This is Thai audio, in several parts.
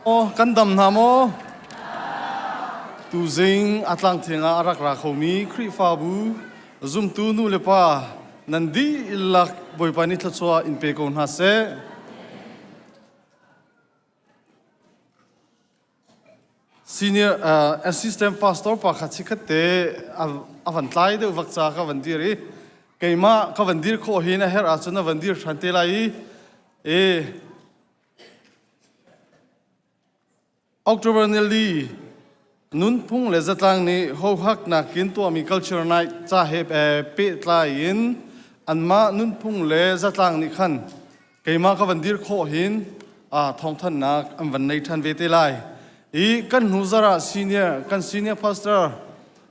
Oh, kandam namo. Tu Zing atlang thenga arak rakhomi kri fabu zum tu nu lepa nandi ilak boipani thlachwa inpe kon hase. Senior assistant pastor pakhat sikhate avantlai de vakcha ka vandiri keima ka vandir kho hina her achuna vandir thante lai October nili nun phung le zatlang ni ho hak na kin to mi culture night cha he pe tlain anma nun phung le zatlang ni khan keima ka vandir kho hin Thawngtha nak am van nei than ve te lai kan huzara senior pastor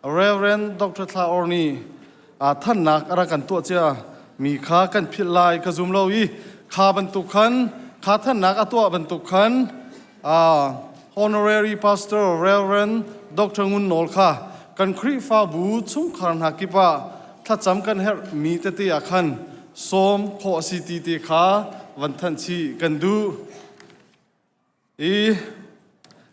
Reverend Dr. Thla-Awr ni than nak ara kan to cha mi kha kan phil lai ka zum lo I kha ban tu khan kha than nak atwa ban tu khan Honorary Pastor Reverend Dr. Ngun Nolkha kan khri fa bu chung khan hakipa thacham kan her mi te te akhan som kho city te kha vanthan chi kan du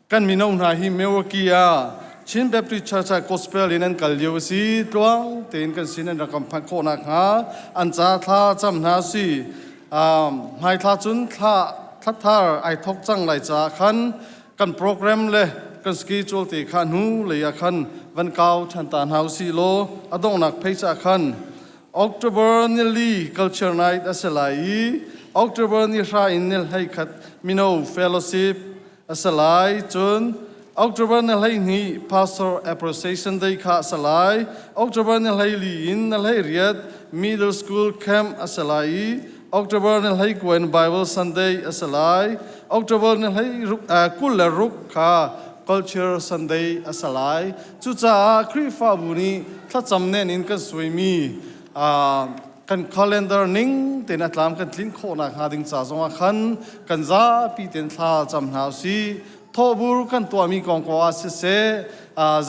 kan minong na hi mewakia Chim Baptist Church Gospel in an kalyosi tuang ten kan sinan rakam phan kho na kha ancha tha cham na si mai tha chun thar ai thok chang lai cha khan kan program le kan schedule te khan hu le ya khan van kau than tan hausi lo adong nak phecha khan October nili culture night asalai October ni ra in nil hai khat mino fellowship asalai chun October nil hai ni pastor appreciation day kha asalai October nil hai li in nil hai riat middle school camp asalai October nil hai Gwen Bible Sunday asalai October nil hai kula ruk kha culture Sunday asalai chu cha khri fa buni thacham nen in kan suimi kan calendar ning ten atlam kan tlin kho na kha ding cha zonga khan kan za pi ten tha cham na si thobur kan to mi kong ko ase se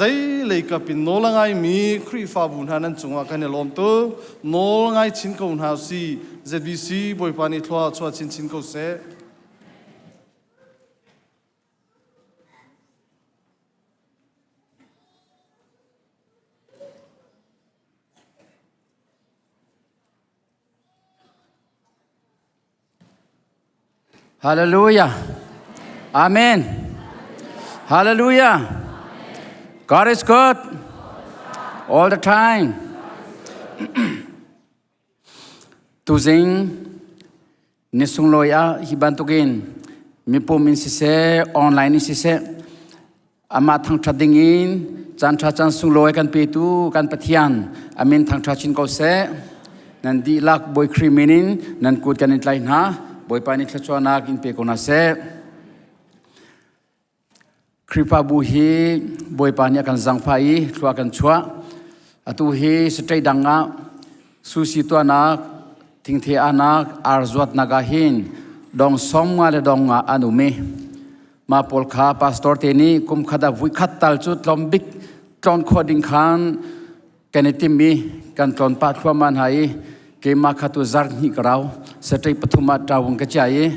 zai le ka pin no langai mi khri fa bun hanan chunga kan lom to no ngai chin ko na si ZBC boipani thwa chwa chin ko se Hallelujah. Amen. Hallelujah. God is good all the time. Tu Zing nisung loya hibantukin mipo min sise online sise ama Thangṭhat dingin Thangṭhat chan sung loy kan petu kan pathian amin Thangṭhat chin ko se nan di lak Bawihrin minin nan kut kan intlai na boipani thlachwa nak in pe kona se kripa bu hi boipani kan Zarhpi thwa kan chua atu hi stray danga susi to nak thingthe anak arzwat nagahin dong somnga le donga anume ma polkha pastor teni kum khada vui khattal chu tlombik tlon khoding khan kanetimi kan tlon pa thwa man hai ke ma khatu zarni karau setai pathuma tawung ka chai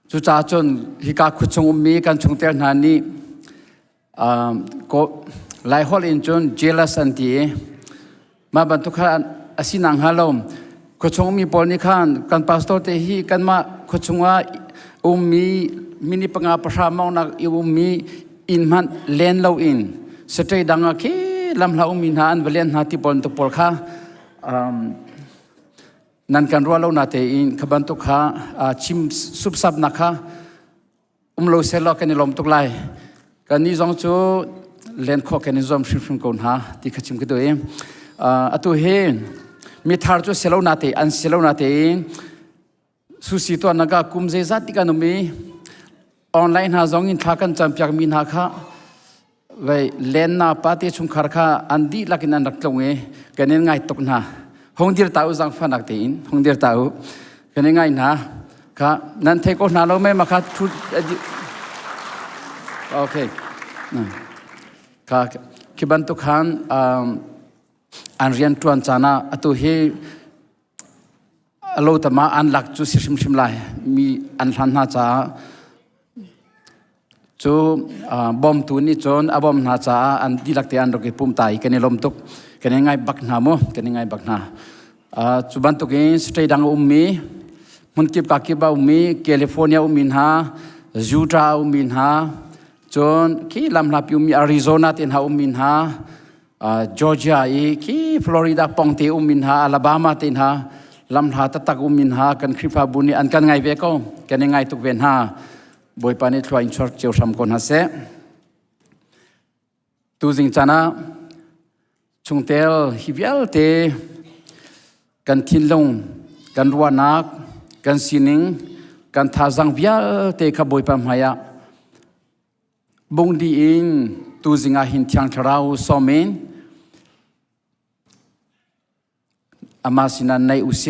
chu cha chon hi ka khuchung mi kan chungter nani ko lai hol in chon jealous anti ma bantu kha asinang halom khuchung mi pol ni khan kan pastor te hi kan ma khuchunga mi mini panga pasha mau nak mi in man len lo in setai danga ke lam la min han valen hati pon to por kha nan kan ro lo na te in khaban to kha chim sup sap na kha lo selo kan lom tuk lai kan ni jong chu len kho kan zom shim kon ha ti khachim ke do e atu he mi thar chu selo na te an selo na te susi to naga kumje zati kan mi online ha jong in tha kan champyak min ha kha vậy lên na party chung khar kha andi lakin an raklonge kanen ngai tok na hongdir tau jang phanak tin hongdir tau kanen ngai na kha nan the ko na lo me ma kha thu okay kha kiban to khan an rian tuan chana atu he โลตมาอันหลักจูชิมไลมีอันทันหาจ้าจูบอมตูนี่จนอบอมนาจ้าอันดีหลักเตียนดอกปุ่มไตกันในลมตุกกันยังไงบักนาโมกันยังไงบักนาจูบันตุกินสเตย์ดังมีมุนกิบกักิบมีแคลิฟอร์เนียมินฮายูทามินฮาจนคีลำลาปิมีอาริโซนาตินฮามินฮาจอร์เจียคีฟลอริดาปองตีมินฮาอลาบามาตินฮาลำลาตะตักมินฮากันคริฟาบุนีอันกันไงเบก็กันยังไงตุกเวนฮาบอยปานิทวายชอร์เจียวสามคนฮะเสตูจิงจานะชุงเตลฮิบิลเตกันทินลงกันรัวนักกันสินิงกันท่าจังบิลเตขบอยปามหายะบงดีอินตูจิงอาหินที่อังทราวสอมเมนอามาสินันในอุเซ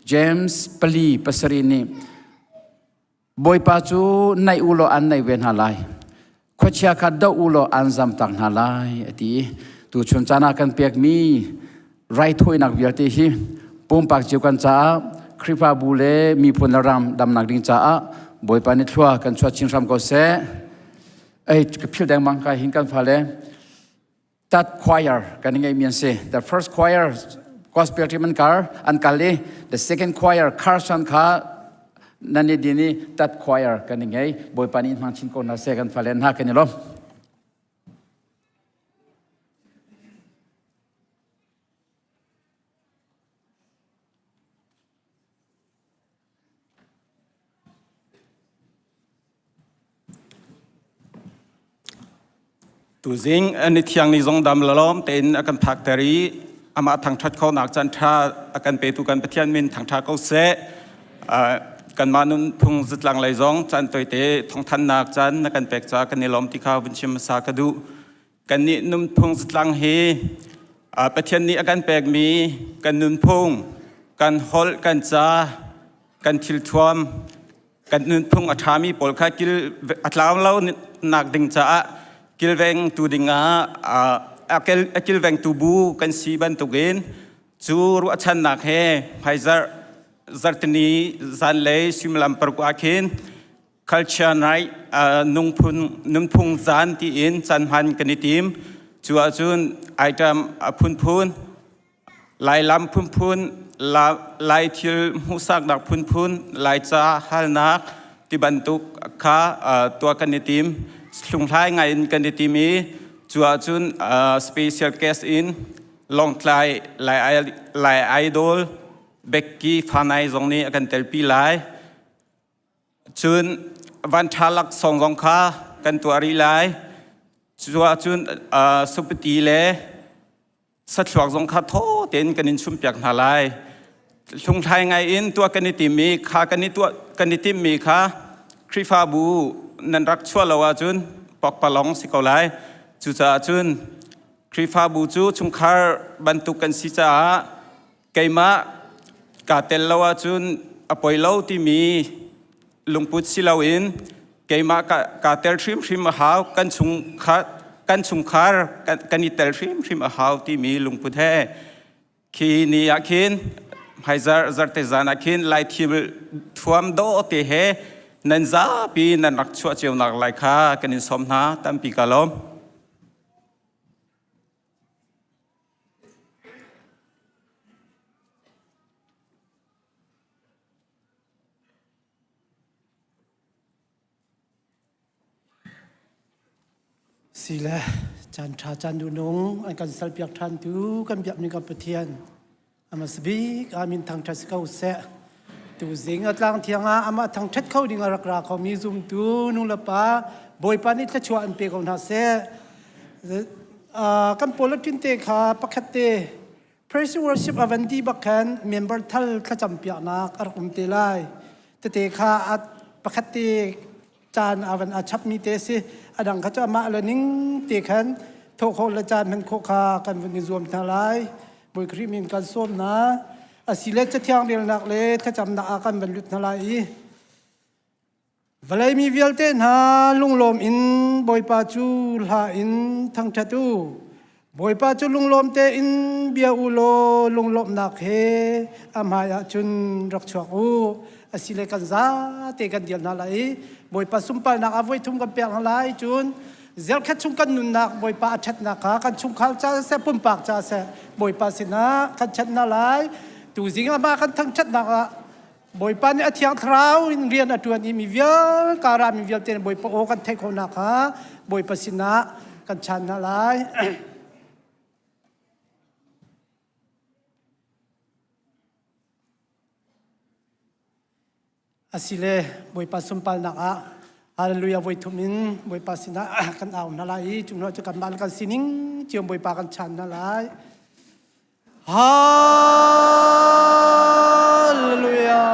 เจมส์ปลีปัสรินีบอยปัจจุในอุโลอันในเวนหาไลขวดเชียขัดดาอุโลอันจำตักหาไลที่ตูชนจานากันเปียกมีไรถ้วยนักเบียร์ที่ฮีปุ่มปากจิวกันจ้าคริปาบูเลมีพลรำดำนักดิ่งจ้าบอยปานิทัวกันชวดชิงรำก็เสไอ้พิลแดงมังกาหินกันฟ้าเลตัดควายร์กันยังไงมีนเส the first choir gospel team and kali the second choir Carson ka nani dini that choir kan ngai boy pani man chin ko na second falen ha kan lo tu Zing ani thiang ni zong dam lalom ten akan phak tari ama Thangṭhat kho nak chan tha akan pe tu kan pathian min Thangṭhat ko se kan manun phung zitlang lai zong chan toi te Thawngthan nak chan akan pek cha kan ni lom ti kha vin chim sa ka du kan ni num phung zitlang he pathian ni akan pek mi kan nun phung kan hol kan cha kan thil thuam kan nun phung athami pol kha kil atlaw lo nak ding cha kilveng tu dinga kilveng tu bu kan si ban tu gen chu ru achan nak he phaizer zartni zan le simlam par ko akhin culture nai nung phung zan ti in chan han kanitim chu achun item phun lai lam phun lai thil musak dak phun lai cha hal nak ti bantuk kha tua kanitim lung thái ngàyกันดิติมีจัวจุนspecial guest in long thái lại idol Becky Fanai zong ni akan telpi lai chun van thalak song zong kha kan tuari laiจัวจุนสุปตีleสัตว์หลวงซงคาโทเต็นกันนินชุมเปียกนาลายลงไทยไงอินตัวกันนิติมีขากันนิตัวกันนิติมีขาคริฟาบูนันรักชั่วละว่าจุนปอกปะลองสิเกาไลจุจ่าจุนคริฟาบูจูชุมคาร์บรรทุกกันสิจ่าไกมากาเตลละว่าจุนอปอยเล่าที่มีลุงพุทธสิลาวินไกมากาเตลทริมมาหาวกันชุงคาร์กันนิเตลทริมมาหาวที่มีลุงพุทธคีนีอาคินไฮซาร์เตซานาคินไลทิมทวมโดเตเฮนันซาปีนันรักชั่วเจียวนักไลค่ากันนิสมนาตั้มปีกาลมสิละจันทราจันดูนงอันกันสัลเปียกทันตูกันแบบนี้กับประเทียนอามาสบีกอามินทางทัศเขาเสะตูสิงอัตลังเทียงอามาทางทัศเขาดิ่งรักราเขามีซุ่มตูนุละป้าบอยปานิทชวนเปกองทัศเสะกันโพลตินเตขาปักขัดเต Praise Worship อวันดีบักแคนเมมเบอร์ทัลขจำเปียนักอารมณ์เตไลเตขาปักขัดเตจานอวันอาชับมีเตสิอดังเขาจะมาละนิ่งตีขันโทโคละจานมันโคคากันวันนี้รวมทั้งหลายบุยครีมินกันส้มนะอาศิเลจะเที่ยงเรียนหนักเลยถ้าจำหนักกันบรรลุทั้งหลายเวลามีวิลเตนหาลุงลมอินบอยปาจูลาอินทั้งทัตู bồi pa chu lung lom te in bia ulo lung lom nak he amaya chun rak chuak u asile kan za te kan dial na lai bồi pa sumpal nak avoi thum kan pek lai chun zel khat chung kan nun nak bồi pa chat nak ka kan chung khal cha se pum pak cha se bồi pa sina kan chat na lai tu zing ama kan thang chat nak bồi pa ni athiang thrau in rian atuan i mi vial kara mi vial ten bồi pa o kan thai khona kha bồi pa sina kan chan na lai asile bồi pa sumpal nak a hallelujah voi thumin bồi pa sina kan au na lai chung no chu kan ban kan sining chiom bồi pa kan chan na lai hallelujah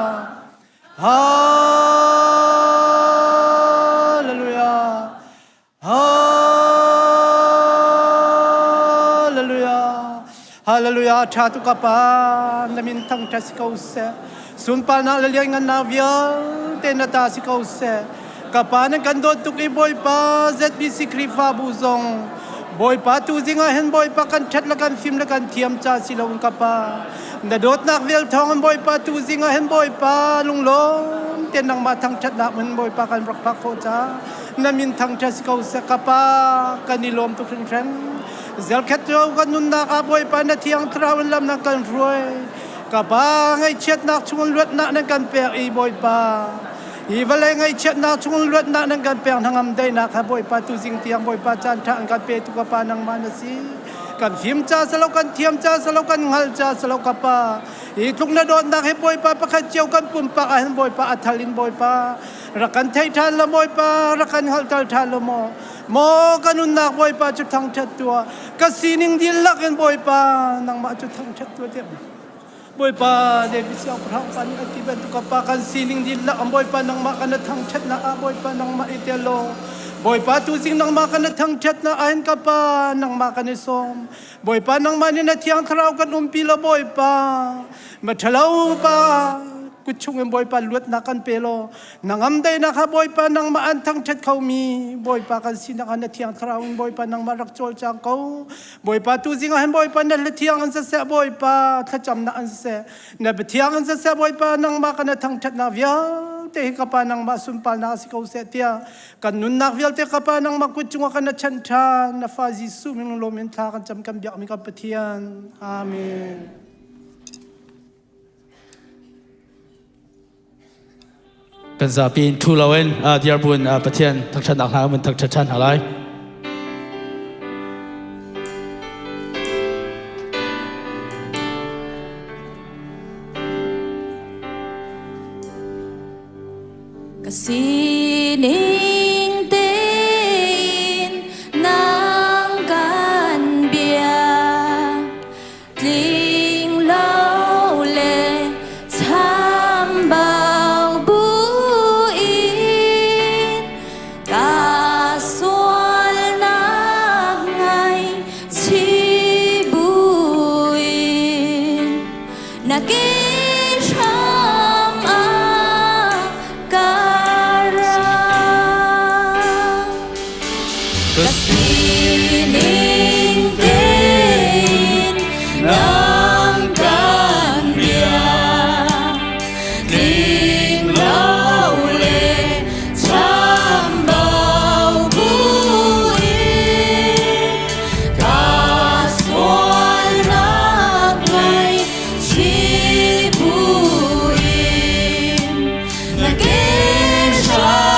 hallelujah hallelujah hallelujah cha tu ka pa namin Thangṭhat sikau se sumpal na laliang ngan na vial tenata sikau se kapanan kan dot tuk i boy pa ZBC krifa buzong boy pa tu zinga hen boy pa kan chat la kan film la kan thiam cha silong kapa na dot nak vel thong boy pa tu zinga hen boy pa lunglom ten nang ma Thangṭhat na mun boy pa kan rak pa kho cha namin Thangṭhat sikau se kapa kanilom tu khren khren zel khat jo kan nun na a boy pa na thiang trawen lam na kan roi kapa ngai chet nak chung luat na nan kan pe i boy pa i vale ngai chet nak chung luat na nan kan pe hangam dai na kha boy pa tu jing tiang boy pa chan tha kan pe tu kapa nang manasi kan phim cha salo kan thiam cha salo kan ngal cha salo kapa i tluk na don nak he boy pa pakhat chiao kan pum pa a hen boy pa athalin boy pa rakan thai than la boy pa rakan hal tal than lo mo kanun nak boy pa chu Thangṭhat tua ka sining dil lak en boy pa nang ma chu Thangṭhat tua te boy pa de bisau prang pan ati ben tu kapa kan sining dil lak boy pa nang ma kan Thangṭhat na a boy pa nang ma itelo boy pa tu sing nang ma kan Thangṭhat na ain kapa nang ma kan som boy pa nang ma ni na thiang thrau kan umpi lo boy pa ma thalau pa kuchung em boy pa luat na kan pelo nangam dai na kha boy pa nang ma an Thangṭhat khau mi boy pa kan sin na thiang thrau boy pa nang ma rak chol chang ko boy pa tu jing han boy pa na le thiang an sa boy pa thacham na an se na be thiang an sa boy pa nang ma kan Thangṭhat na via te kapa nang ma sumpal na si ko se tia kan nun nak vial te kapa nang ma kuchung kan chan tha na fa jisu min lo men tha kan cham kam bia mi ka pathian amen kan Zarhpi Thla-Awr diar bun pathian Thangṭhat nak hla mun Thangṭhat chan halai sining tên nang can bia linh lâu lệ tham bao bu in ca xuân nát ngày chi bu in na ki sining tên nang can bia linh lâu lệ tham bao bu in ca xuân nát ngày chi bu in na kế Hãy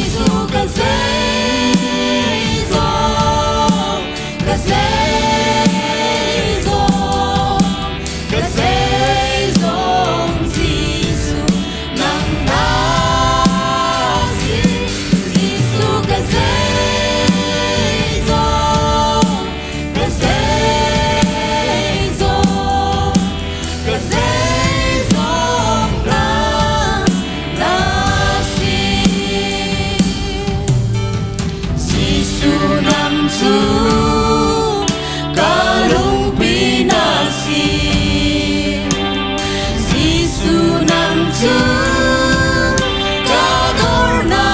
subscribe cho kênh Ghiền Mì Gõ để không bỏ lỡ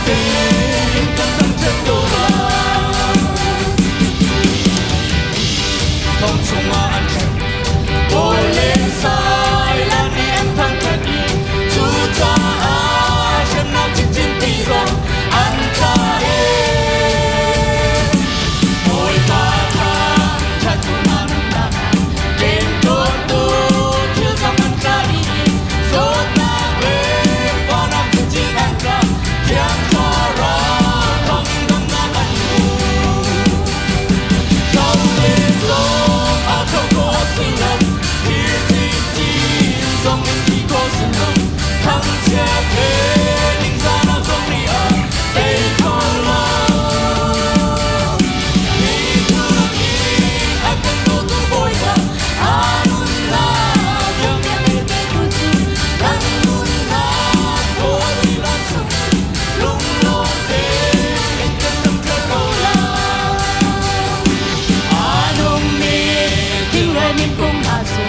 tên cần thăng chất đô la thông sung mà ăn chân bồi lên sai là đi ăn thăng thật đi chú cha à chân nào chín chín tí rồi ăn cha ê ôi ta tha cha chú mà nâng nặng đến đốt đô chưa dám ăn cha đi rốt nàng lên và nàng cứ chỉ ăn cha chẳng cho ra không tâm nàng ăn ngủ không lên rồi à không có sinh lòng here thì dòng mình chỉ có sinh lòng thăng che thế nhưng ra nào không đi ở đây không lâu đi thương đi anh cần đồ tu bồi vào anun na yang yang để tu chi anun na thôi đi làm sung lung lung thế anh cần tâm cơ cầu la anun mi tiếng lên niềm cung hạ sự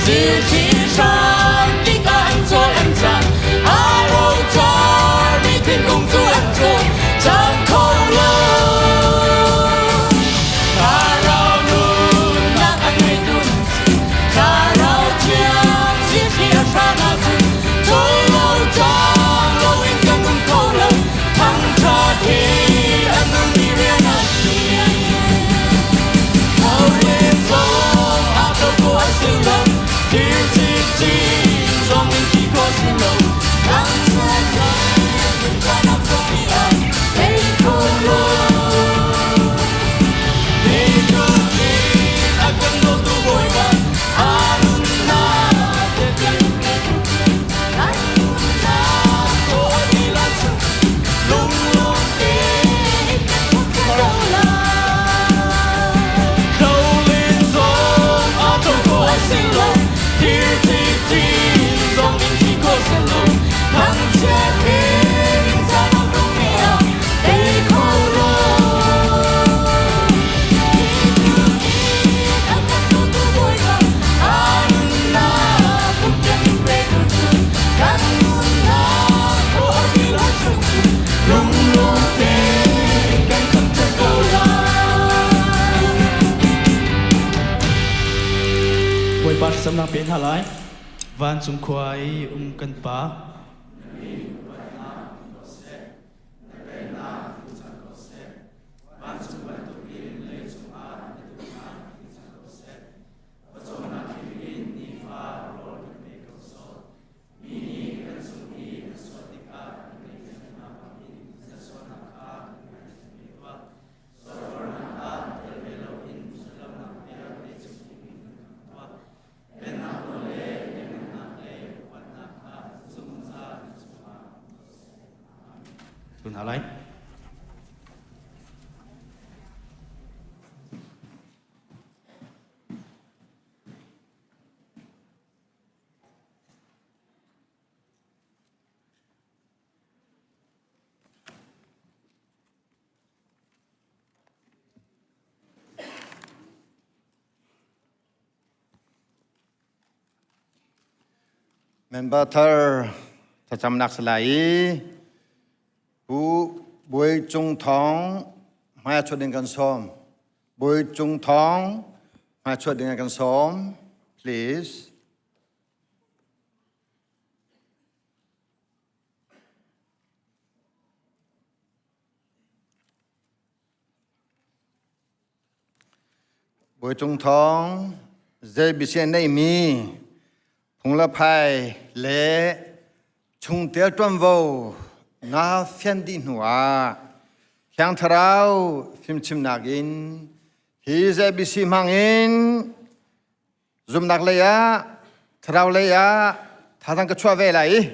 dịu chỉ sang tiếng ca anh cho em rằng alo cha đi thiên cung chú em rồi chẳng không lâu ta rao nun nát anh ngày đun ta rao chiang giết kia xa na chừng thôi lâu chang lâu anh cần không câu lâu thăng cha thì anh nun đi riêng na xiên câu lên sông áp đâu của anh siêu lòng here thì dòng mình chỉ có xin lòng thăng cha thế đừng có nằm không đi ăn đây không lâu đi thương đi anh cần đồ tu bồi vào anun na để tìm để tu chuyện anun na thôi đi làm sung lung lung thế không đâu là câu lên rồi à đâu có ai xin lòng here thì dòng mình chỉ có xin lòng thăng che thế nhưng ra nào không đi ăn đây không lâu đi thương đi anh cần đồ tu bồi vào anun na không cần về tu chuyện anun na thôi đi làm sung lung lung thế cần không chất đô la Quay bắt sắm nang biến hạ lại van chung khoai cần pa Tuần hạ lại member thơ thật chăm nạc lại bố bồi trung thong mai cho đến gần xóm bồi trung thong mai cho đến gần xóm please bồi trung thong dễ bị xe này mi phùng la phai lệ chung tiêu tròn vô na phiền đi hoa khang thao phim chim nagin hi dễ bị xì mang in zoom nag leya thao leya thang cái chua về lại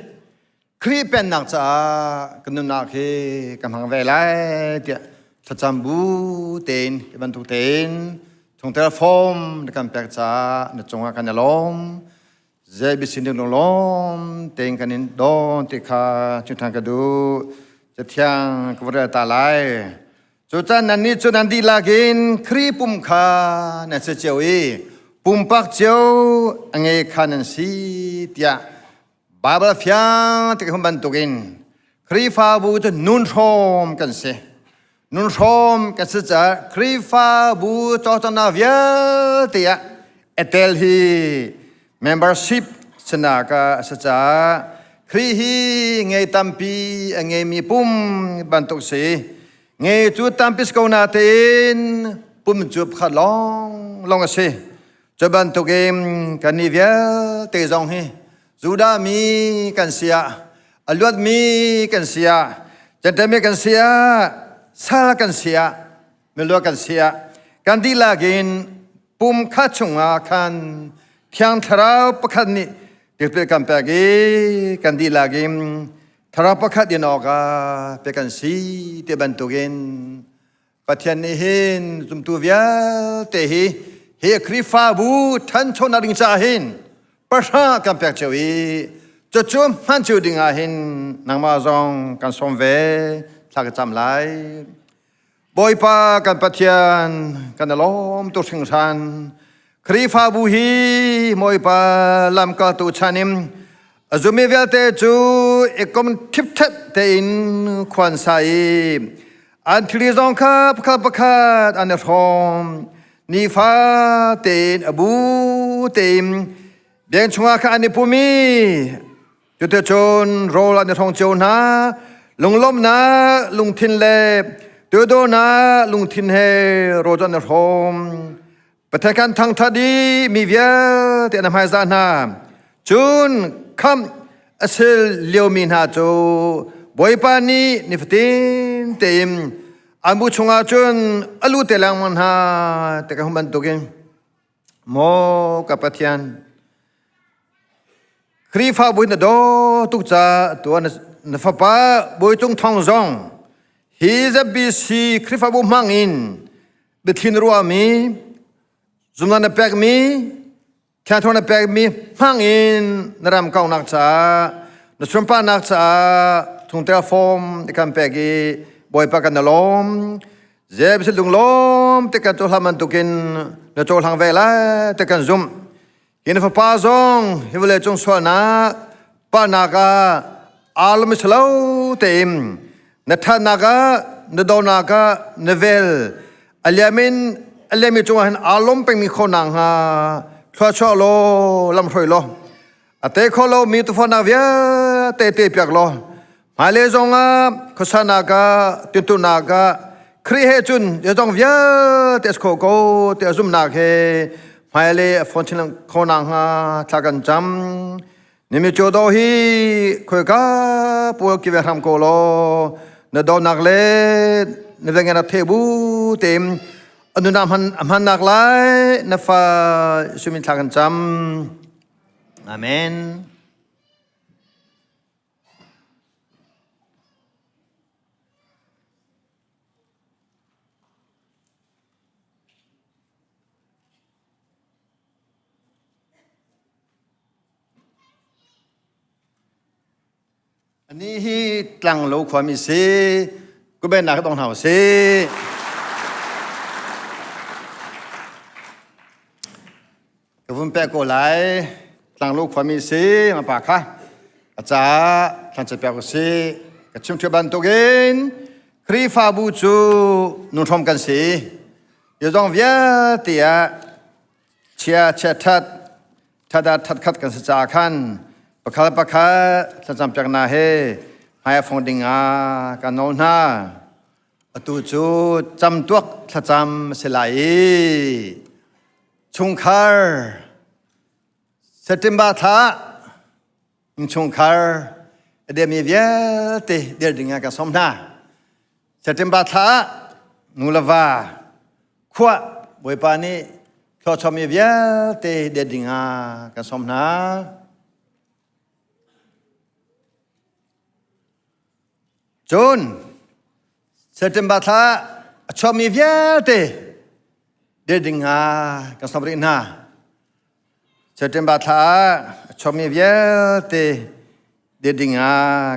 khi bên nag cha cái nụ nag khi cầm hàng về lại tiệt thật chăm bu tên ban tu tên chung tiêu form cầm bẹc cha nó chung cái nhà lom dễ bị sinh đường lom tên cái nín đón thì khá chúng ta cái đóจะเที่ยงก็ว่าตาลายจุดนั้นนี่จุดนั้นดีลากินครีปุ่มขานั่นเสียวอีปุ่มปักเจียวอังเอขานั่นสีเตียบาบลาฟิยังที่เขาบรรทุกินค รีฟ้าบูจะนุนชมกันเสนุนชมกันสิจะครีฟ้าบูจอจนาเวียเตียเอเตลฮี membership สนากาสิจะครีฮีไงตัมปีไงมีปุ่มบันตุกเสไงจุดตัมปิสกาวนาเตนปุ่มจุบขัดลองเสจะบันตุกเกมกันนิเวียเตจงฮีจูดามีกันเสียอลวดมีกันเสียจันเตมีกันเสียซากันเสียเมลัวกันเสียกันดีลากินปุ่มขัดชงอาคันเทียงทราวประคันนี่เด็กเป็นกันแปกีกันดีลากินทราวประคันดินออกาเป็นกันสีเตบันตุกินปัทยันนี่เห็นจุมตัวเวียเตฮีเฮคริฟาบูทันชนนาริงจาหินประชากันแปกเจวีจะจุ่มหันจูดิงอาหินนางมาจงกันสมเวทักจำไลบอยปากันปัทยันกันล้อมตุสิงชันครีฟาบูฮีมอยปาลำกาตุชานิมจุมีเวลเตจูเอกมทิพทัดเตอินควันไซอันทรีจงคาประคาดอันเดรมนีฟ้าเตนอบูเตมเบียงชงอาคาอันปุมีจุดเตจนโรลอันเดรองโจนาลุงล้มนาลุงทินเลตัวโดนาลุงทินเฮโรจันเดรมประเทศกันทั้งทัดีมีเวียเตนำให้ซานาจุนคำอสิลเลียวมินหาโจบอยปานีนิฟตินเต็มอันบุชงอาจุนอลูเตลังมันหาแต่ก็มันตุกินโมกับปะเทียนครีฟ้าบุญโดตุกจ่าตัวนฟป้าบุยจงทองจงฮีจะบิสีครีฟ้าบุมังอินบิทินรัวมีจุมนันเปกมีแค่ทนเปกมีมังอินนรำเก่านักจ่านชมปานักจ่าทุงเตลฟอมในการเปกีบอยปากันนลมเจ็บสิลุงลมแต่กันโจลามันตุกินนโจลางเวลาแต่กันซุ่มยินฟป้าจงฮิวเลจงสวนาปานากาอาลมิสลาวเต็มนทานากานดอนากานเวลอัลยามิจงหันอาลมเป็นมีคนนางฮาชัวชัวโลลำถอยโลอเตโคโลมีตุฟนาเวียเตเปียกโลมาเลจงอาขสานากาติตุนากาครีเฮจุนเดี๋ยวจงเวียเตสโคโกเตซุมนาเคมาเลฟอนชิลังคนนางฮาทักันจำนิมิโจโดฮีคุยกาปัวกิเวรามโกโลนดอนักเลนเวงเงินเทบูเต็มอนุนามหันนักไลนฟ้าสุมิทักันจำอาเมนอันนี้ที่กลางโลกความมีสิก็เป็นนักต้องเห่าสิกับผมแปลกไหลกลางโลกความมีสิมาปากค่ะอาจารย์ท่านจะแปลกสิกับชิมเทบันตุกินครีฟาบูจูนุ่งทอมกันสิอยู่ตรงเวียเตียเชียทัดทัดขัดกันสจาขันประคาจะจำจากนาเฮให้ฟงดิงอากันโนนาตูจูจำตัวจะจำสลายชุงคาร์เซติมบาทาชุงคาร์เดมีเวียเตเดียดิงอากันสมนาเซติมบาทานูลาวาขวะบวยปานีทอชมีเวียเตเดียดิงอากันสมนาจนเซติมบาทาชอบมีเวียเตเดดิงากันสมรินาเซติมบาทาชอบมีเวียเตเดดิงา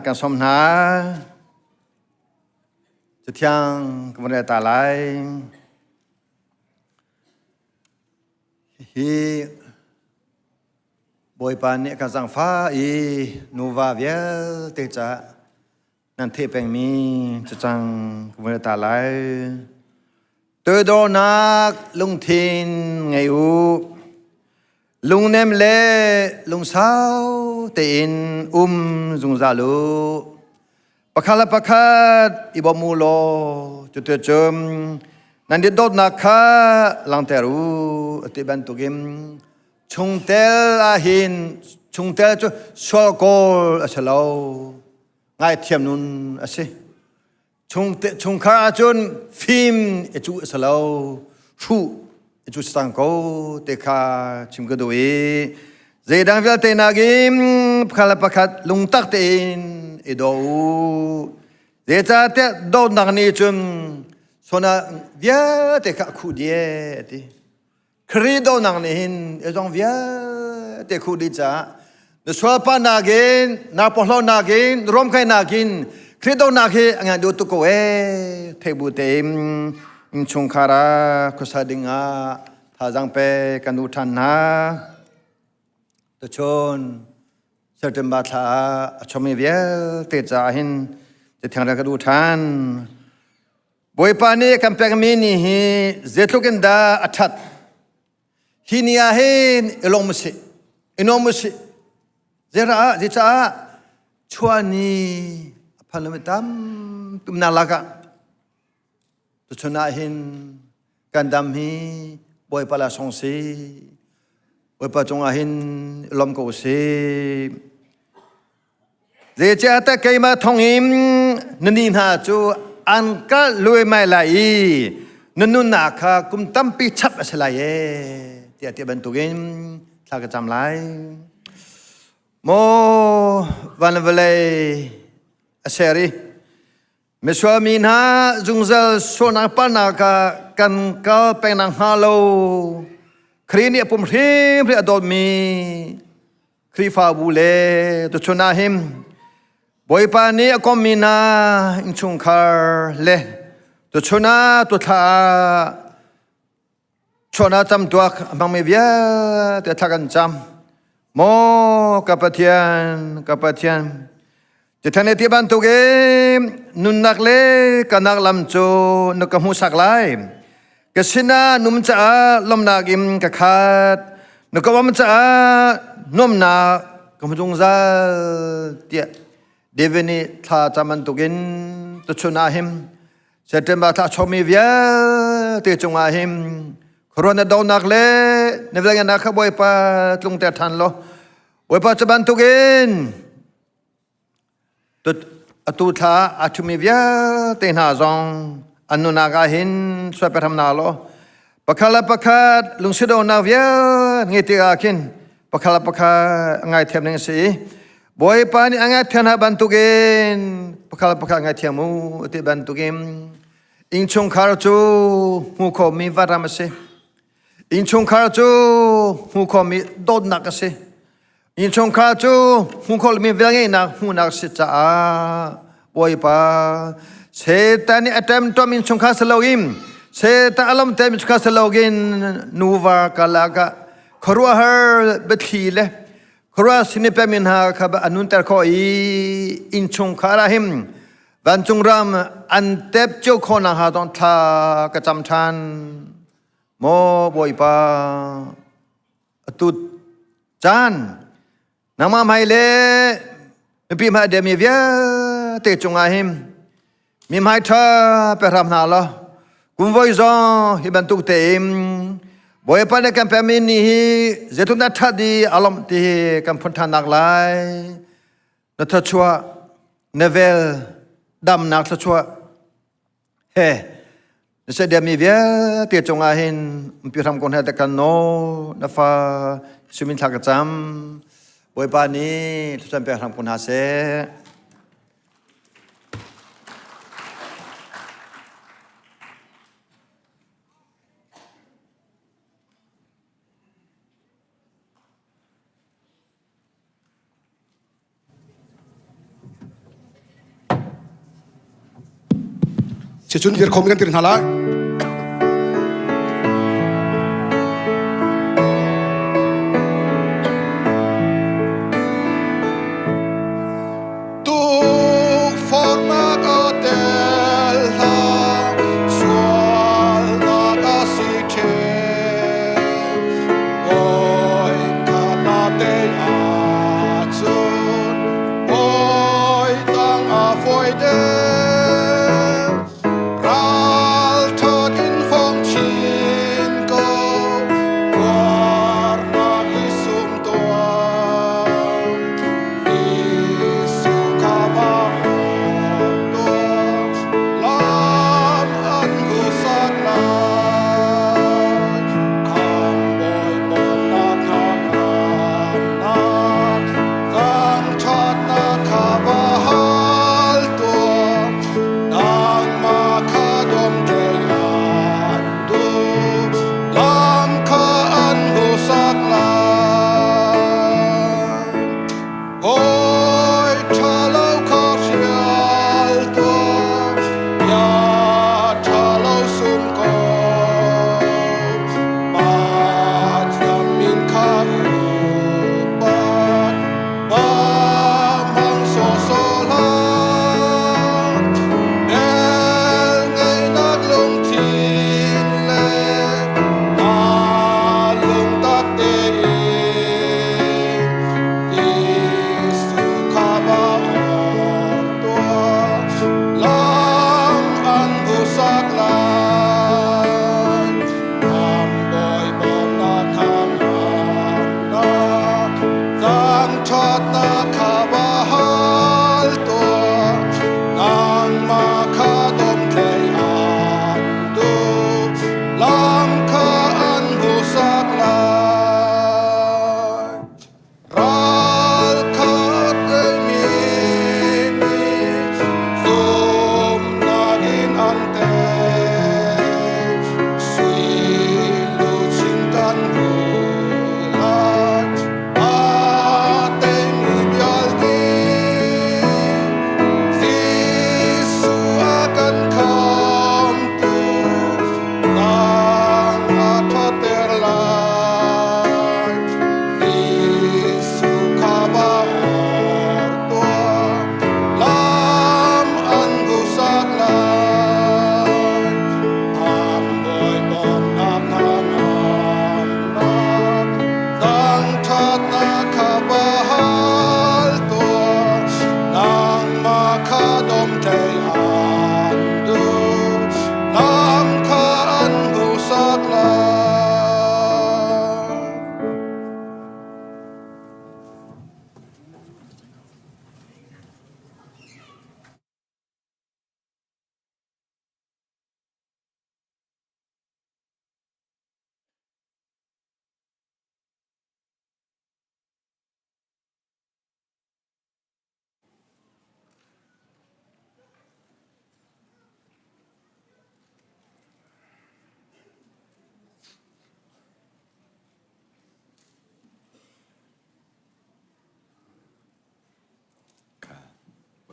กันสมนาจะเที่ยงกันวันตาไลฮีบอยปานเนี่ยกันสังฟ้าอีนูวาเวียเตจะ นั่นเทเป็งมีจะจังกุมารตาไหลตัวโดนักลุงทินไงอูลุงเนมเล่ลุงสาวเตินจุงซาลูปะคาลปะคาดอิบมูโลจุดเตจมนันดิโดนักข้าลังเตรูติบันตุกิมชงเตลอาหินชงเตลจุชอลโกลอชลาวง่ายเทียมนุนอสิชงข้าจุนฟิล์มจุสลาวชูจุสตังโกเตคาชิมกระดูเจดังเวลเตนากิมปะคาลปะคาดลุงตักเตนเอโดเจจ่าเตโดนักนี้จุนส่วนเวียเตะคู่เดียติครีโดนังนินเอจงเวียเตะคู่ดีจ้าเดสวาปานากินนาปอลนากินรวมใครนากินครีโดนากิงานดูตุกเอเทบุเตมอินชงคาราคุสาดิงาทาจังเปกันดูทันนาตุชนเสด็จบัตรชมเวียเตจ่าหินจะทางกันดูทันบอยปานีคัมเปกมินีฮีเจตุกันดาอัฐัดฮินีอาหินเอลงมุสิอินอมุสิเจราเจจ้าชัวนีพันลมิตัมตุมนาลากะตุชนาหินกันดำฮีบอยปาลาสงสีบอยปาจงอาหินลมโกสีเจจ้าตะเกยมาทองหิมนันนีนาจูอันก็รวยไม่ไหลนุนนาคากุมตั้มปีชับอะไรเตียบรรทุกินทากจำไรโมวันเวลเสรีมิสวามินาจุงเซลโซนักปานากากันก็เป็นนางฮาโลครีนี่ปุ่มทีมเรียดมีครีฟาบูเลตุชนาหิมบอยปานีก็มีนาอินชุงคาร์เล่ตัวชนะตัวท่าชนะจำตัวบางไม่เวียแต่ท่ากันจำโมกับปะเทียนจะทันที่บ้านตุกเอนุนนักเล่กันนักลำโจนุกหูสักไลกสินานุมจ้าลมนากิมกะขาดนุกวามจ้านุ่มนากมจงซาเตียเดวินีท่าจามันตุกินตุชนาหิมเสด็จมาท่าชมีเวียเตจงอาหิมครวนดาวนักเล่ในเวลานักขบวยปาลุงแต่ทันโลบวยปาจะบันตุกินตุท่าอาชมีเวียเตนหาจงอันนุนากาหินสวยไปทำนาโลปะคาลปะคาดลุงสิโดนาเวียเงติอาคินปะคาลปะคาไงเทียมหนึ่งสีบอยปานี่อังเทียนหาบันตุกินปะคาลปะคาอังเทียมูติบันตุกินอินชงคาร์จูมูคอมีวารามเสอินชงคาร์จูมูคอมีโดนนักเสอินชงคาร์จูมูคอมีเวลไงนักมูนักสิจ้าบอยปาเสตานี่อัตมตัวมินชงคาสโลกิมเสตาอารมณ์เต็มชงคาสโลกินนูวากาลากะครัวเฮอร์เบทีเลครัวสินิเปมินหาขับอนุนเตอร์คอยอินชงคาราหิมวันจงรำอันเต็บเจ้าคนหาต้องทากระจำทันโมบอยปาตุจานนางมาไม่เล่ไม่ปีมาเดมีเวียเตจงอาหิมมีไม่ท่าไปรำนาละกุมไว้จงฮิบันตุกเต็มบอยปาในการเป็นมินีเจตุนัทดีอารมณ์ที่การพ้นทางนักไล่นัทชัวเนเวลดำนักชัวเฮ้นี่เสด็จมีเวียเตียจงอาหินพิธามคนให้แต่กันโนนัฟาสุมินทากจำบอยปานี้ทุกท่านไปทำคนหาเสCun wir kommenกันถึงหาละtu forma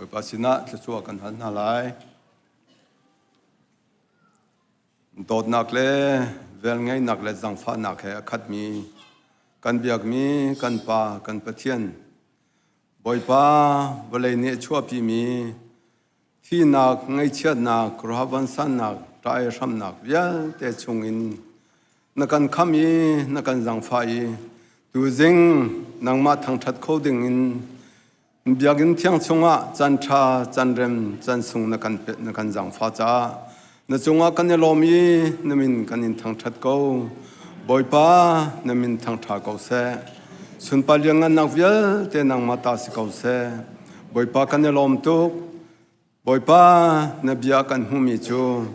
bởi pasina cho chúa cần hắn hà lại đột nặc lệ vel ngay nặc lệ giang pha nặc hệ khát mi cần việc mi cần pa cần bát thiên bồi pa và lấy nhẹ chúa pi mi khi nặc ngay chết nặc rồi văn san nặc trái sam nặc vel te chung in nặc cần khami nặc cần giang pha i tu Zing nang ma Thangṭhat coding in biagin thiang chunga Thla chan rem chan sung na kan jang pha cha na chunga kan lomi namin kanin Thangṭhat ko boipa namin Thangṭha ko se sun palyang nak vial te nang mata si ko se boipa kan lom tu boipa na bia kan humi chu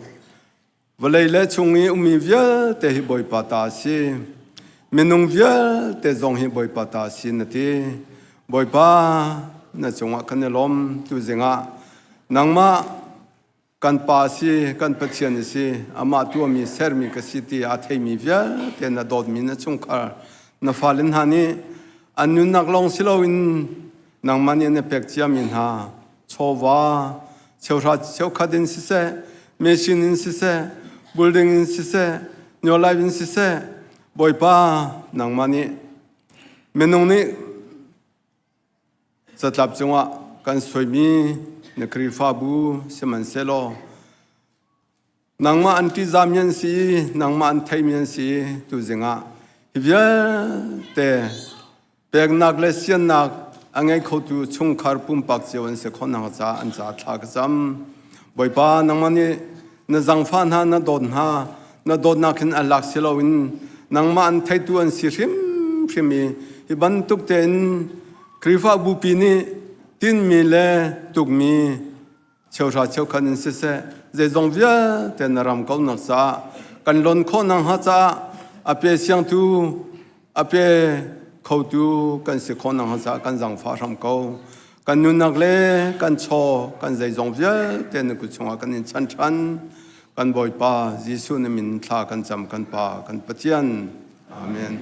valai le chungi umi vial te hi boipa ta si menung vial te zong hi boipa ta si na ti boipa na chunga kan lom tu zinga nangma kan pa si kan pathian si ama tu mi ser mi ka si ti a thei mi vial te na dot mi na chung khar na falin hani anun nak long silo in nangma ni ne pek chia min ha chowa chewra chewkhadin si se machine in si se building in si se nyolai in si se boipa nangma ni menung ni zatlap chunga kan soimi ne krifa bu seman selo nangma anti zamyan si nangma an thaimian si tu zinga hivya te pek nak le sian nak angai khotu chungkhar pum pak chewan se khonang cha an cha thak jam boipa nangma ni na zangfa na na don ha na don na khin alak selo in nangma an thaitu an si hrim hrim hi ban tuk ten krifa bu pi ni tin mi le tuk mi chewra chewkhan se se ze zong via ten ram kol nak sa kan lon kho nang ha cha ape siang tu ape khau tu kan se kho nang ha cha kan jang fa ram ko kan nu nak le kan cho kan ze zong via ten ku chunga kan in chan chan kan boi pa jisu ne min thla kan cham kan pa kan patian amen.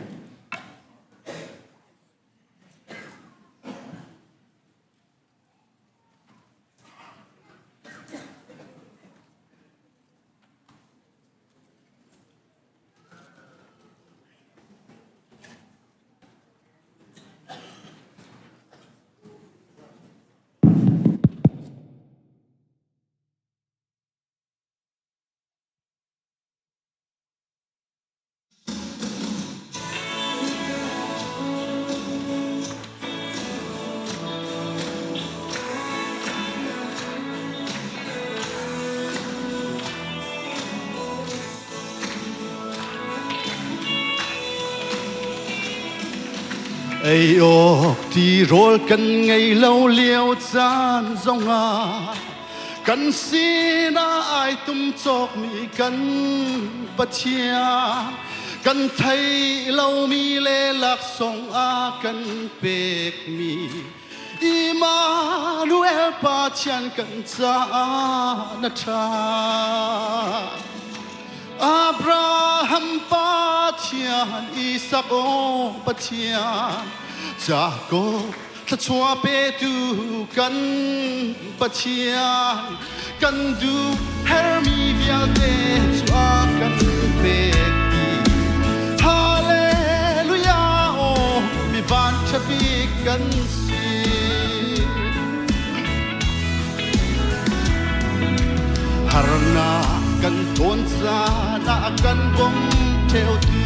Ây ốc thì rồi cần ngày lâu liêu chan dòng cần xin ai tum chok mi cần bắt chia cần thấy lâu mi lê lạc song cần bек mi Emmanuel pa chan cần cha na cha Abraham pathian Isaac pathian Jacob ta chua pe tu kan pathian kan du hermi vialte chua kan pe hallelujah oh mi van chapi kan si harna kan ton sa na kan bom theo tu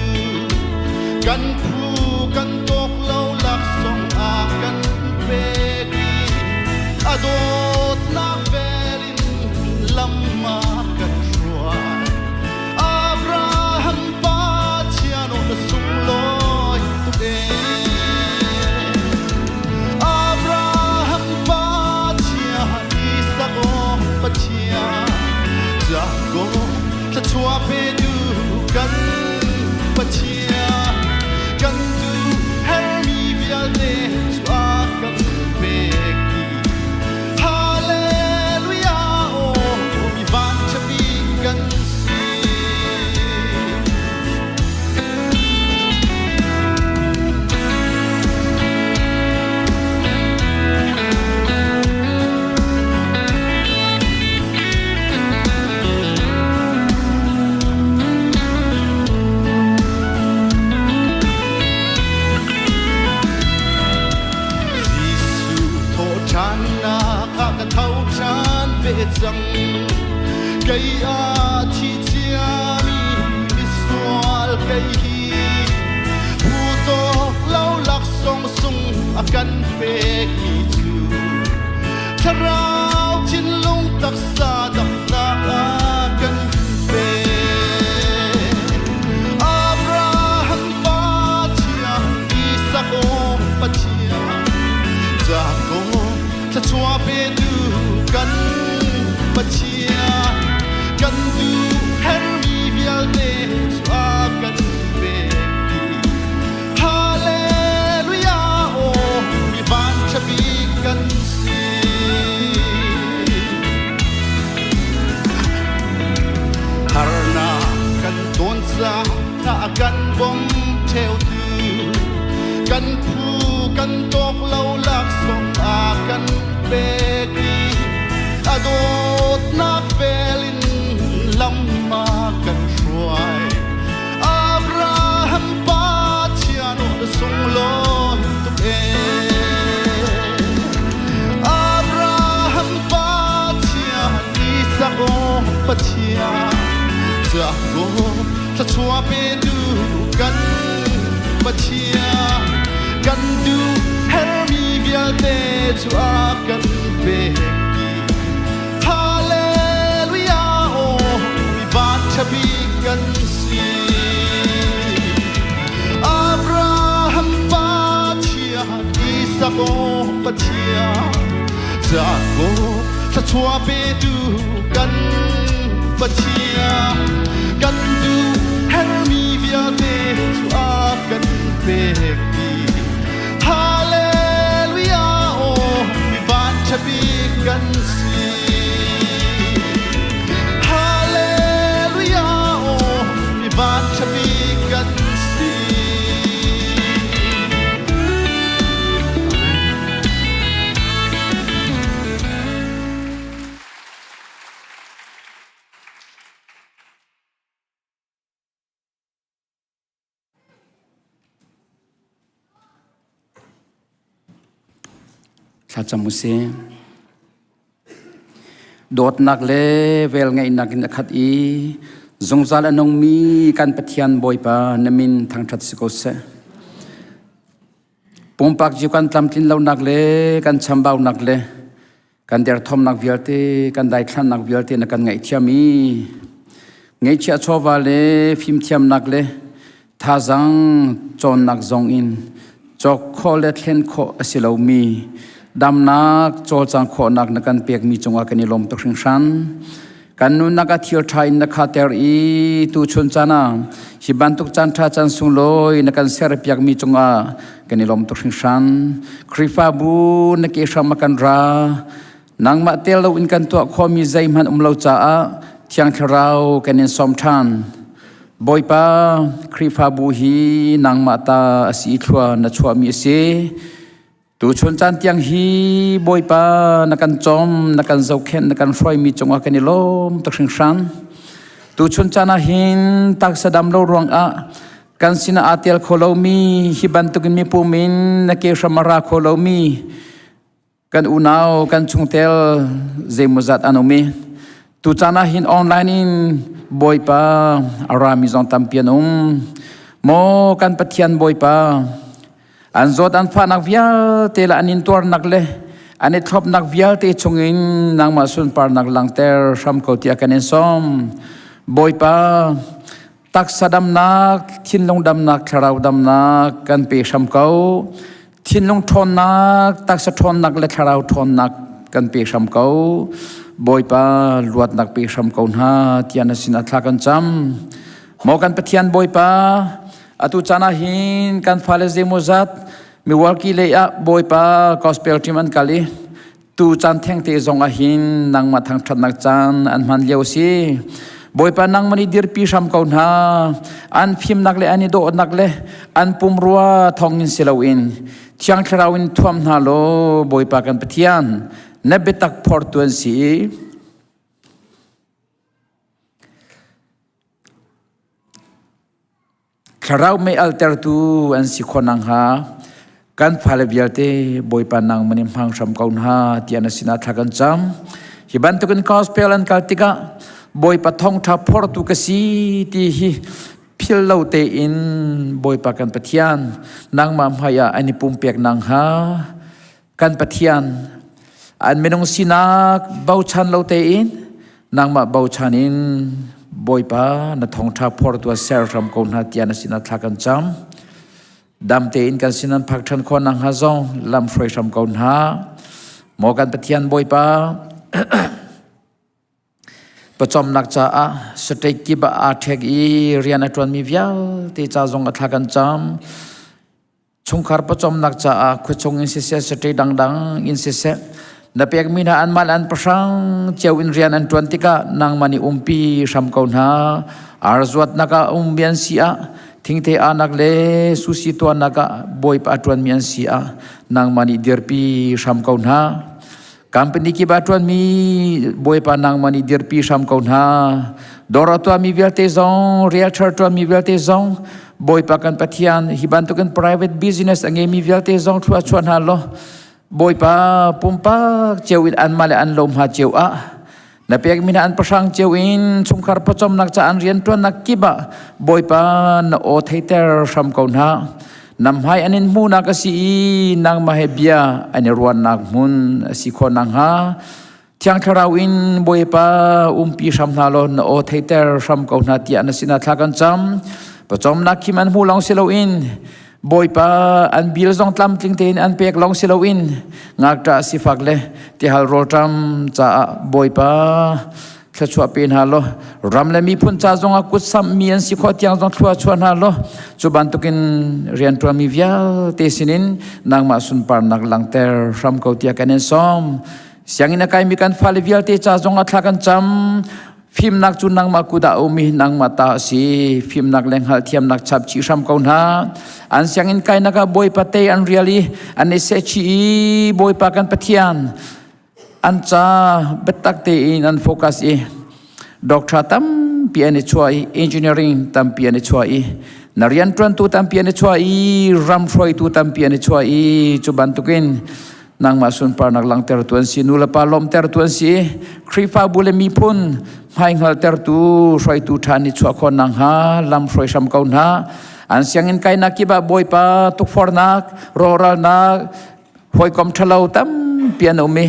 kan phu kan tok lâu lạc song kan pe đi adot na verin lamma kan ruai Abraham pathian on sung loi tu de Abraham pathian Isaac pathian Jacob ta chua pe du kan pathian kan du hermi vialte chua kan pe hallelujah oh mi van chapi kan si cây a chi chia mi sual cây hi pu to lau lak song sung akan pe ki chu tharau chin lung tak sa dak na akan pe Abraham pa chia Isaac o pa chia Jacob ta chua pe du kan pa chia kan du her mi vial te chua kan pe hallelujah o mi van chapi kan si harna kan ton sa na kan bom theo tu kan phu kan tok lau lak som a kan pe ki adot na velin lam ma kan shruai Abraham pa chiano sung lo tu e Abraham pa chia Isaac o pa chia Jacob ta chua pe du kan pa chia kan du her mi vial te chua kan pe ki hallelujah o mi van chapi kan si Abraham pa chia Isaac o pa chia Jacob ta chua pe du kan pa chia kan du her mi vial te chua kan pe ki hallelujah o mi van chapi kan si hallelujah o mi van chapi kan si Thla chamu se dot nak le vel ngai nak in khat i zongzal anong mi kan pathian boy pa namin thangthat siko se pumpak ji kan tlamtlin lo nak le kan chambau nak le kan der thom nak vialte kan dai thlan nak vialte na kan ngai thiami ngai chia chowa le phim thiam nak le thazang chon nak zong in chok kho le thlen kho asilo mi dam nak chol chang kho nak na kan pek mi chunga kan lom to hring shan kan nu nak a thir thai na kha ter i tu chun chana hi ban tuk chan tha chan sung loi na kan ser piak mi chunga kan lom to hring shan krifa bu na ke shama kan ra nang ma tel lo in kan to kho mi zai man lo cha a thiang tharau kan in som than boy pa krifa bu hi nang ma ta asi thua na chua mi se tu chun chan tiang hi boy pa na kan chom na kan zau khen na kan froi mi chonga kan lom tak hring shan tu chun chana hin tak sadam lo rong a kan sina atel kholo mi hi ban tukin mi pumin na ke shamara kholo mi kan unao kan chungtel zemuzat anomi tu chana hin online in boy pa arami zong tampianum mo kan pathian boy pa an zot an pha nak vial te la anin tor nak le ani thop nak vial te chungin nang ma sun par nak langter sham ko tia kanen som boy pa tak sadam nak thin long dam nak tharau dam nak kan pe sham ko thin long thon nak tak sa thon nak le tharau thon nak kan pe sham ko boy pa luat nak pe sham ko ha tiana sin athla kan cham mo kan pathian boy pa atu chana hin kan phale zemozat mi walki le a boy pa gospel team an kali tu chan theng te zong a hin nang ma thang that nak chan an man leo si boy pa nang mani dir pi sham kaun ha an phim nak le ani do nak le an pum ruwa thongin silawin thiang thrawin thuam na lo boy pa kan pathian na betak fortun si Kharau me alter tu an si khonang ha kan phale bialte boy pa nang manim hang sam kaun ha tiana sina thakan cham hiban to kan gospel an kaltika boi pa Thawngtha phor tu ka si ti hi phil lo te in boi pa kan pathian nang ma mhaya ani pumpek nang ha kan pathian an menong sinak bau chan lo te in nang ma bau chan in boi pa na Thawngtha phor tu ser ram ko na tian sina thakan cham dam te in kan sinan phak than khon nang ha zong lam froi ram ko na mo kan pathian boi pa pachom nak cha a stek ki ba a thek i rian atron mi vial te cha zong a thakan cham chungkhar pachom nak cha a khuchong in se stek dang dang in se na pek mina an mal an prasang cheu in rian an tron tika nang mani umpi ram ko na arzwat naka umbian sia thingte anak le susi to naka boi pa atron mian sia nang mani derpi ram ko na company ki batwan mi boi pa nang mani dirpi sam ko na dora to mi velte zong realtor to mi velte zong boi pa kan pathian hiban to kan private business ange mi velte zong thua chuan ha lo boi pa pumpa chewin an male an lom ha chew a na pek mina an pasang chewin chungkhar pachom nak cha an rian to nak kiba boi pa na o theiter sam ko na nam hai anin mu na ka si nang mahebia ani ruan nak mun si khonang ha Thangṭhat in boi pa umpi sam na lo na o theiter sam ko na ti an sina thakan cham pachom nak khiman mu long selo in boi pa an bil zong tlam tling ten an pek long selo in ngak ta si fak le ti hal rol tam cha boi pa thla chua pen ha lo ram le mi phun cha zonga kut sam mi an si kho tiang zong thua chuan ha lo chu ban tukin rian twa mi vial te sinin nang ma sun par nak lang ter ram ko tia kanen som siang ina kai mi kan fal vial te cha zonga thla kan cham phim nak chu nang ma kuda umi nang ma ta si phim nak leng hal thiam nak chap chi ram ko na an siang in kai naka boi pa te an really an se chi boi pa kan pathian an cha betak te in an focus e doctor tam piani choi engineering tam piani choi narian tran tu tam piani choi ram froi tu tam piani choi chuban tukin nang ma sun par nak lang ter tuan si nula pa lom ter tuan si krifa bule mi pun mai ngal ter tu froi tu thani chwa khon nang ha lam froi sam kaun ha an siang in kai nak ki ba boi pa tuk for nak roral nak hoi kom thalau tam piano me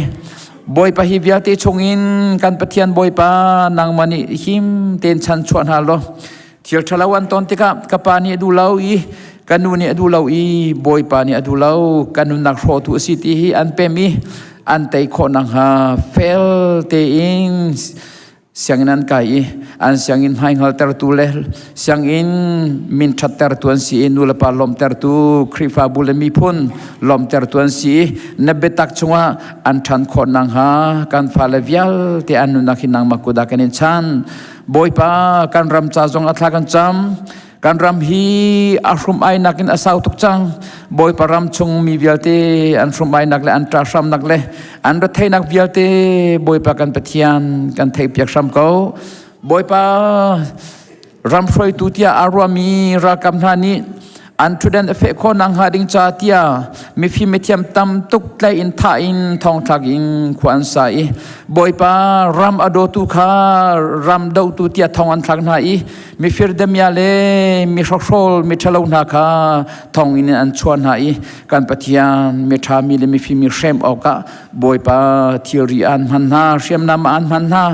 boi pa hi viate chongin kan pathian boi pa nang mani him ten chan chuan ha lo thil thalawan ton tika kapani du lau i kanuni adu lau i boi pa ni adu lau kanun nak ro tu city hi an pe mi an tei kho nang ha fel te in siangin an kai an siangin hai ngal ter tu le siangin min that ter tuan si nula pa lom ter tu krifa bulemi phun lom ter tuan si na betak chunga an than kho nang ha kan fale vial te anu nakhinang makuda kanin chan boi pa kan ram cha jong athla kan cham kan ram hi ashrum ai nakin asau tuk chang boi param chung mi vialte an shrum ai nak le an tra sham nak le an ra thai nak vialte boi pa kan pathian kan thai piak sham ko boi pa ram froi tu tia arwami ra kam thani an thudan efe kho nang ha ding cha tia mi fi methiam tam tuk tlai in tha in thong thak in khwan sai boi pa ram ado tu kha ram do tu tia thong an thak na i mi fir dem ya le mi shol mi thalo na kha thong in an chuan ha i kan pathian mi tha mi le mi fi mi shem oka boi pa theory an man na shem nam an man na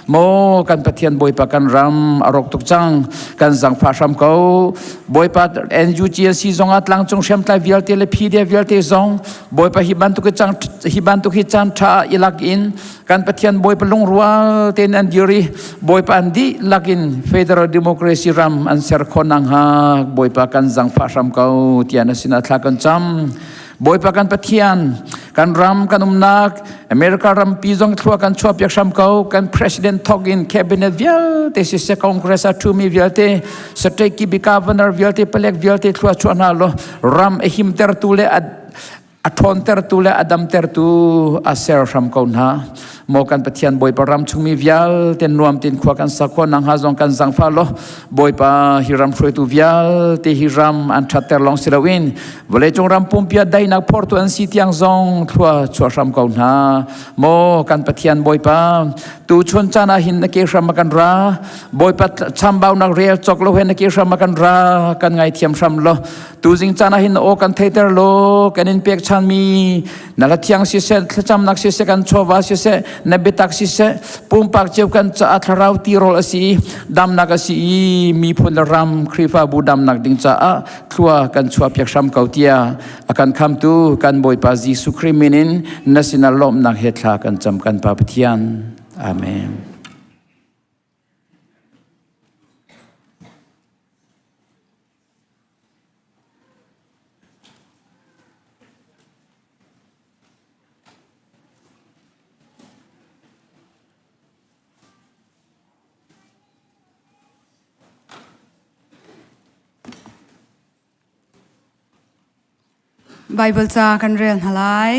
mo kan pathian boi pa kan ram arok tuk chang kan zang pha sham ko boi pa NUG si zong atlang chung shem tla vialte le phi vialte zong boi pa hiban tu ke chang hiban tu hi chan tha ilak in kan pathian boi pa lung rual ten an diri boi pa andi lakin federal democracy ram an ser khonang ha boi pa kan zang pha ram ko tiana sina thla kan cham boi pa kan pathian kan ram kan umnak America ram pi zong thua kan chua pyak sham ko kan president thok in cabinet vial te si se congress a thu mi vialte state ki bi governor vialte pelek vialte thua chuan ha lo ram e him ter tu le athon ter tu le adam ter tu a ser ram ko na โมกันปะเทียนบอยปรำชุงมีวิลเต็นนวมตินขวากันสักคนนังหาจงกันสังฟ้าโลบอยปะฮิรัมฟรวยตูวิลเตฮิรัมอันชัดเตอร์ลองสิลาวินวเลจงรำปุ่มเปียได้นักพอร์ตอันสิที่ยังจงทัวชัวรำเก่าหน้าโมกันปะเทียนบอยปะตูชนจานาหินนักเกษรมากันราบอยปะชัมบ่าวนักเรียลจอกโลเฮนักเกษรมากันรากันไงเทียมชัมโลตูจิงจานาหินโอกันเทเตอร์โลกันอินเปียกชันมีนั่นละเทียงสิเสจำนักสิเสกันชัววาสิเสนเบตักสิเสปุ่มปากเจียวกันจะอัตราวตีโรลสีดำนักสีมีพลรำครีฟ้าบูดำนักดิงจะทัวกันชัวเปียกชัมเกาเตียอาการคำตูกันบอยปาจีสุครีมินินนัสินาลมนักเฮตลากันจำกันปาปเทียนอาเมนไบเบิลจากันเรียนหลาย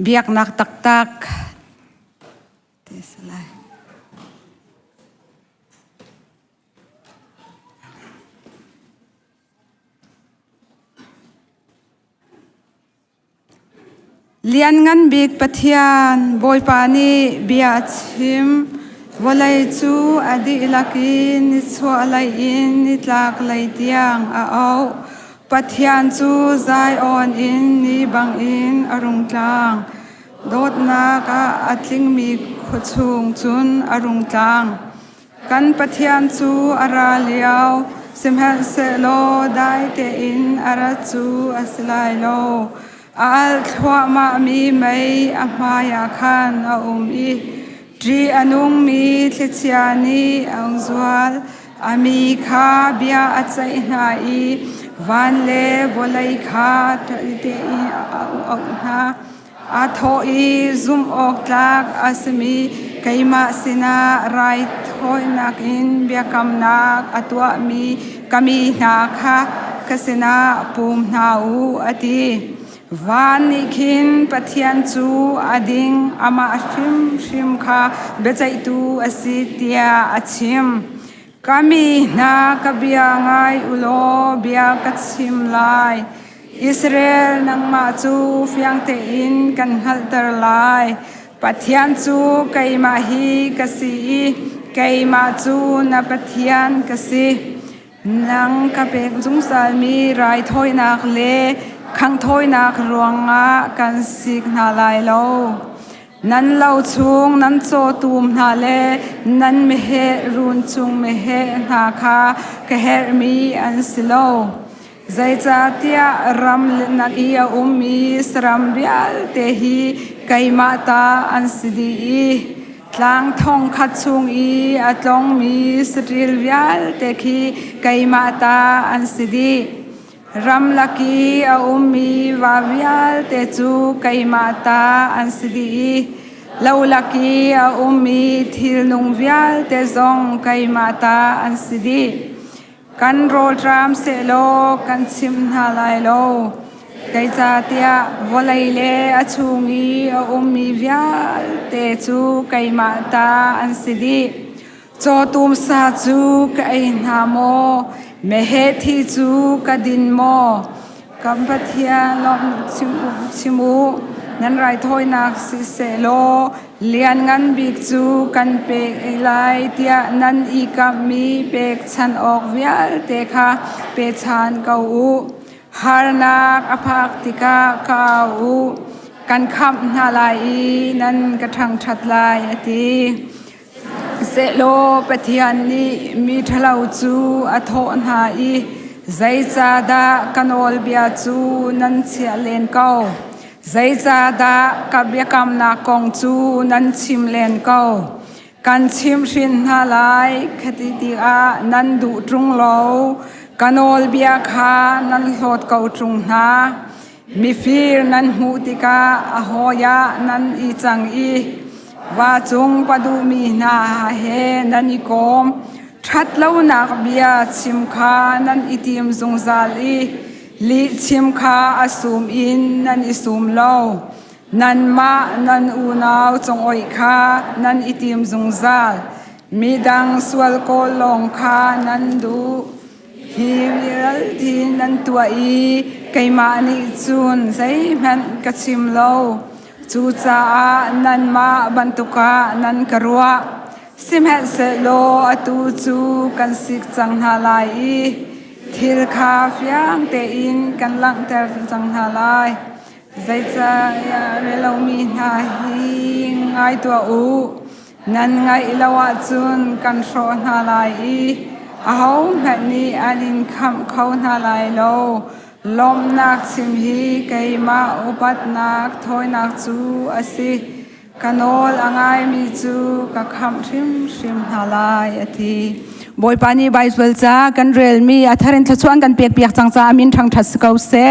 เบียกนักตักเทสลายเลียนงันบิกปะเทียนบอยปานีเบียชิมวลัยจูอดีลักินนิสวะลัยอินนิตลากลัยเตียงเอาปัทยานจูใจอ่อนอินนิบังอินอรุงกลางโดดนากะอัดลิงมีขชุงจุนอรุงกลางกันปัทยานจูอาราเลียวสิมเหเสโลได้เตอินอาราจูอัสลายโลอัลทวามามีไม่อมายาคันอาอุมอีจีอนุงมีทิศยานีอังจวลอามีคาเบียอัจใจนาอีวันเล่บลัยคาทเตอีออกนาอาทอีซุมออกจากอาสมีไกมาสินาไรทอยนักอินเบียกำนักอตัวมีกามีนาคากสินาปุมนาอูอดีวันนิคินปะเทียนจูอดิงอามาชิมคาเบใจตูอสิเตียอาชิมkami na kabiangay ulo biya katsim lai Israel nang ma chu fiang te in kan halter lai pathian chu kai ma hi kasi kai ma chu na pathian kasi nang kapek jung salmi rai thoi nak le khang thoi nak ruanga kan sik na lai lo nan lau chung nan cho tum na le nan me he run chung me he na kha ka her mi an silo zai cha tia ram na ia ummi sram bial te hi kai ma ta an sidi tlang thong khat chung i atlong mi sril bial te khi kai ma ta an sidi ram laki a ummi wa vial te chu kai mata an sidi lo laki a ummi thil nung vial te zong kai mata an sidi kan rol tram se lo kan chim na lai lo kai cha tia volai le a chungi a ummi vial te chu kai mata an sidi cho tum sa chu kai na mo me he thi chu kadin mo kampathia lom chimu nan rai thoi nak si se lo lian ngan bik chu kan pe lai tia nan I ka mi pek chan ok vial te kha pe chan kau u har nak aphak tika kau kan kham na lai nan ka thangṭhat lai ati se lo pathian ni mi thalau chu atho na I zai cha da kanol bia chu nan chia len kau zai cha da kabyakam na kong chu nan chim len kau kan chim rin na lai khati ti a nan du trung lo kanol bia kha nan hlot kau trung na mi fir nan hu tika a hoya nan I chang Iว่าจงปดูมีนาเฮนันอีกอมทัดเล่านักเบียชิมคานันอิติมจงซาลีลิชิมคาอสุมอินนันอิสุมเล่า nan ma nan unau chong oi kha nan itim zungzal midang swal ko long kha nan du hi viral thi nan tua i keima ni chun zai man ka chim lo chu cha nan ma bantuka nan karwa sim het se lo atu chu kan sik chang na lai i thil kha fyang te in kan lang ter chang na lai zai cha ya re lo mi na hi ngai tua u nan ngai ilawa chun kan ro na lai i a hau ngat ni alin kham khau na lai lo lom nak chim hi keima upat nak thoi nak chu asi kanol angai mi chu ka kham shim halai athi boy pani baiswal cha kan rel mi atharin thachuan kan pek piak chang cha min Thangṭhat skau se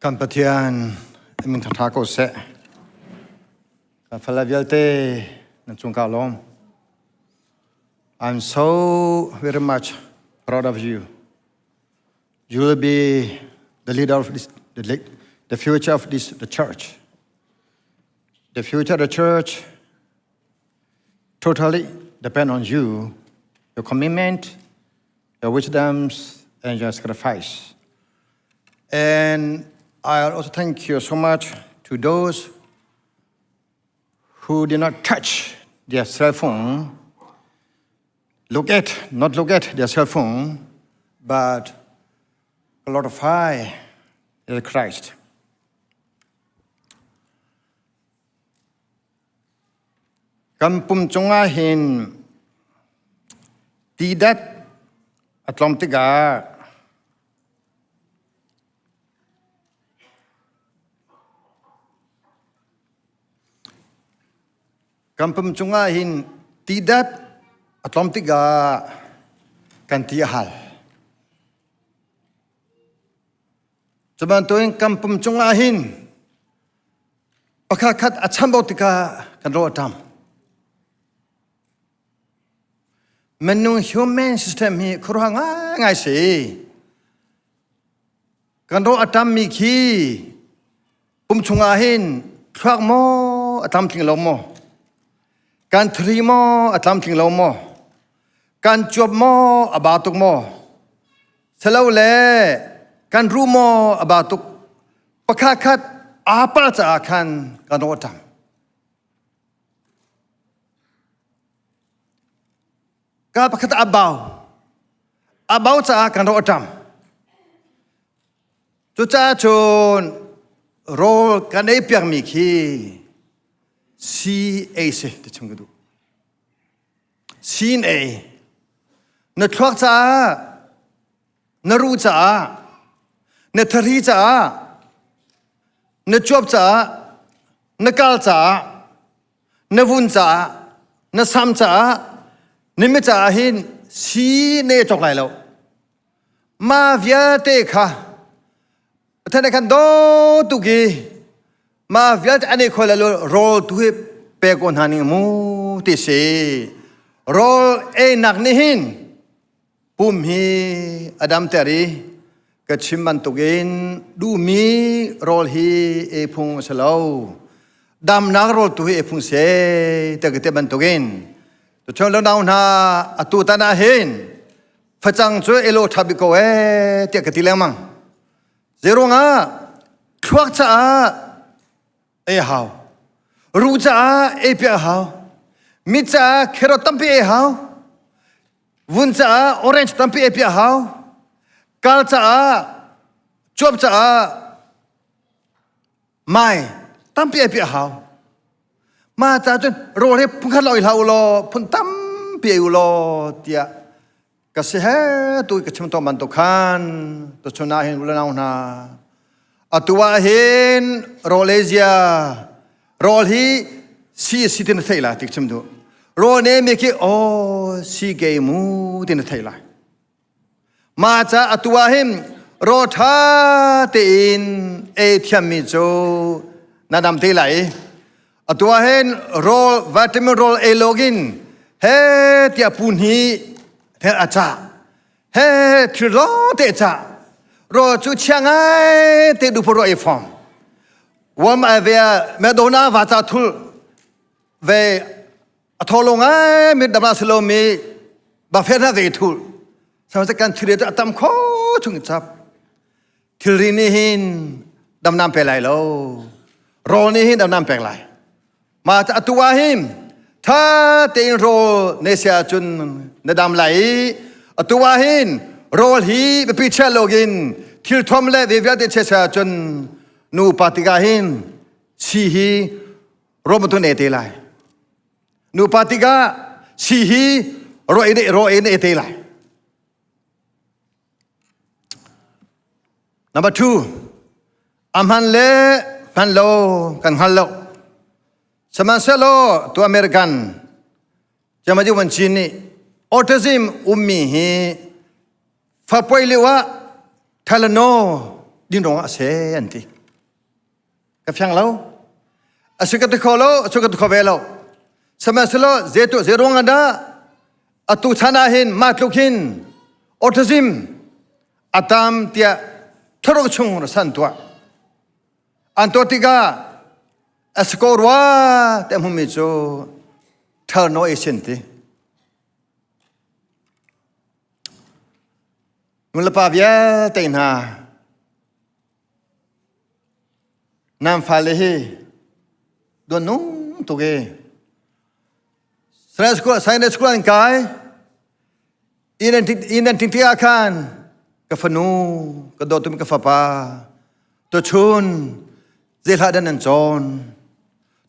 กันปะเทียนมินทังทาโกเซกันฟลาเวลเตนันจุงกาลอม I'm so very much proud of you. You will be the leader of this, the future of the church. The future of the church totally depends on you, your commitment, your wisdoms, and your sacrifice. And I also thank you so much to those who did not touch their cell phone, not look at their cell phone, but glorify Christ. Kampung Chungahin Tidak Atlantika Kampung Chungahin Tidak Atlantika Kantiahal Sebantuin Kampung Chungahin Pakakat Atsambotika Kanroatam Menung human system hi kurang ngai si kan ro atam mi khi pum chunga hin thak mo atam thing lo mo kan thri mo atam thing lo mo kan chup mo abatuk mo selo le kan ru mo abatuk pakhakat apa cha kan ro atam Kata kata abau cah kan roh adam. Cuca cun rol kan epiak miki CA se macam gitu. Sin A. Netruak cah, neru cah, neteri cah, necuap cah, nekal cah, nevun cah, nesam cah. Ni me cha hin si ne chok lai lo ma via te kha thane khan do tu gi ma via ane khol lo rol tu he pe kon hani mu ti se rol e nak ni hin pum hi adam tari ka chim man tu gen du mi rol hi e phung salo dam nak rol tu he e phung se ta ke te man tu genตัวชนแล้วนาวนาตัวตานาเห็นฝรั่งช่วยเอโลทับก็เตียกติเลมังเจรงอ่ะควักจ้าหาวรู้จ้าเปียหาวมิจ้าแครอทตั้มเปียหาววุ้นจ้าออเรนจ์ตั้มเปียหาวกาลจ้าจวบจ้าไม่ตั้มเปียหาวมาจากจนโรเรพุ่งขัดลอยเหล่าลอพุ่งตั้มเปียวลอเตียกษเหตัวกษมตัวมันตัวขันตัวชนะเห็นบุรณาหนาตัวเห็นโรเลเซียโรลีซีสิตินไทยละติกชมตัวโรเนมิกิโอซีเกมูตินไทยละมาจากตัวเห็นโรธาตินเอทียมิโจนาดำเทไลตัวเห็นโรลวิตามินโรลเอโลกินเฮที่อาปุนีเทอาจาเฮที่รอเตจ่าโรจุเชียงไงเตดูพอรอเอฟอมว่ามาเวียเมโดนาวาจาทุลเวอทอลงไงมีดับลาสโลมีบาเฟน่าเวทุลสมัยการทีเดียวตั้มโคจุงจับทีรีนี่หินดำน้ำไปไหลโลโรนี่หินดำน้ำไปไหลมาจากตัวหิมถ้าเตียงโรในเสียจุนในดำไหลตัวหินโรฮีไปพิชาโลกินทิลทอมเล่วิวเดชเสียจุนนูปฏิกาหินสีฮีโรมตุนเอเตไลนูปฏิกาสีฮีโรเอเนเอเตไล Number 2 amhan le pan lo kan hal lo Semasa lo tu Amerikan jamaji wan Chini autism ummi hi fa poi lewa thalano din rong ase anti กับเพียงเราสุกัตขอเราสุกัตขอเวลาสมัยสโลเจตุเจรงอันดาอตุชนาหินมาตุกินออทิซึมอาตามเตียทรกชงรสันตัวอันตัวติกาสกอร์ว่าแต่มุมิจูเธอโนเอเซนติมุลปาเบียเตน่านำฟาเลฮีโดนนุ่งตุเกสไซน์สกุลอันกายอินันทิติอาคารกฟนูกระโดดตุมกฟปาตัวชุนเจลาดันนันจอน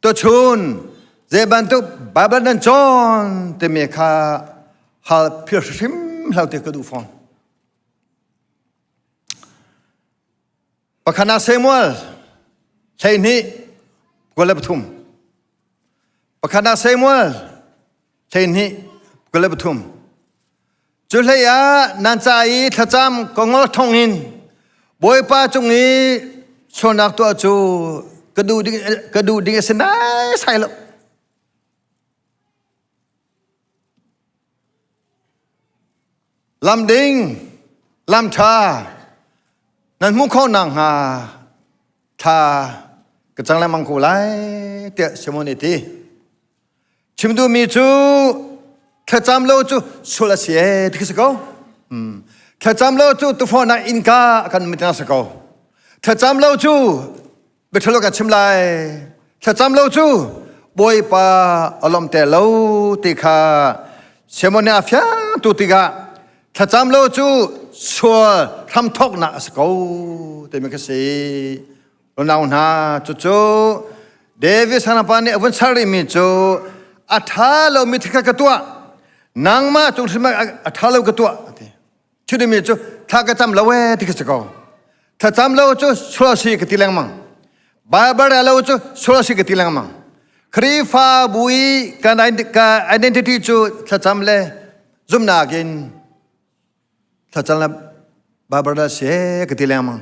ตัวชุนเจบันตุบาบันนันจอนเตเมคาฮาพิรชิมเหล่าเตกดูฟอนปะคณะเซมัวลใช่นี้กุลปทุมปะคณะเซมัวลใช่นี้กุลปทุมจุลยานันใจทัจามกงอทองอินบอยป้าจงนี้ชนักตัวจูกระดูดิเสนายใส่ละลำดิงลำชานั่นมุขเขานางหาทากระจังและมังคุไลเตะสมุนิตีชิมดูมีจูแค่จำโลจูสุลเสียที่สกอแค่จำโลจูตุฟอนาอินกากันมิตรนาสกอแค่จำโลจูเบทโลกันชิมไลแค่จำโลจูบอยปาอารมณ์เตโลติคาเชมอนอาฟยาตุติกาแค่จำโลจูชัวทำทอกนาสกอเตมิกสีลนาวนาจูเดวิสฮานาปานีอวันชาริมิจูอัฐาโลมิทิกากตัวนางมาจุงสิมาอัฐาโลกตัวชุดมิจูถ้ากระจำละเวติกสกอถ้าจำละจูชัวสีกติแรงมังบาบาร์ละจูชัวสีกติแรงมังครีฟาบุยกันไอเดนติตี้จูถ้าจำเลยซุมนากินถ้าจำละบาบาร์ละเสียกติแรงมัง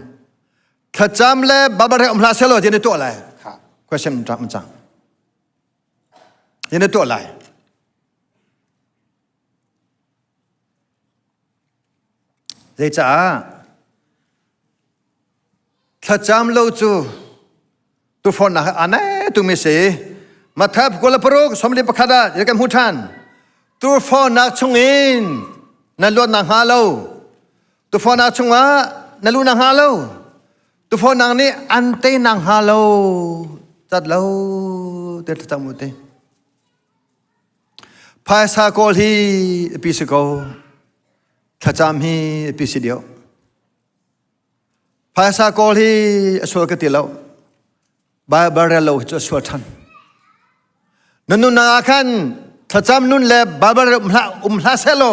ถ้าจำเลยบาบาร์ละลาเซโลเจนตัวอะไรค่ะ question มันจังเจนตัวอะไรเจ้าถ้าจำเราจูตุฟอนนะอันนี้ตุมิเสมาทับกุลปรุกสมเด็จพระคดาอย่างกันหูทันตุฟอนนักชงอินนั่นล้วนนางฮาโลตุฟอนนักชงวะนั่นล้วนนางฮาโลตุฟอนนางนี้อันเตนางฮาโลจัดโลเด็ดจังมุติภาษากอลีพิสโกถ้าจำฮีพิสิเดียวภาษากอลีสวดกติเลวบาบาร์เลวจะสวดทันนุนนาคันถ้าจำนุนเล็บบาบาร์ลาเซโล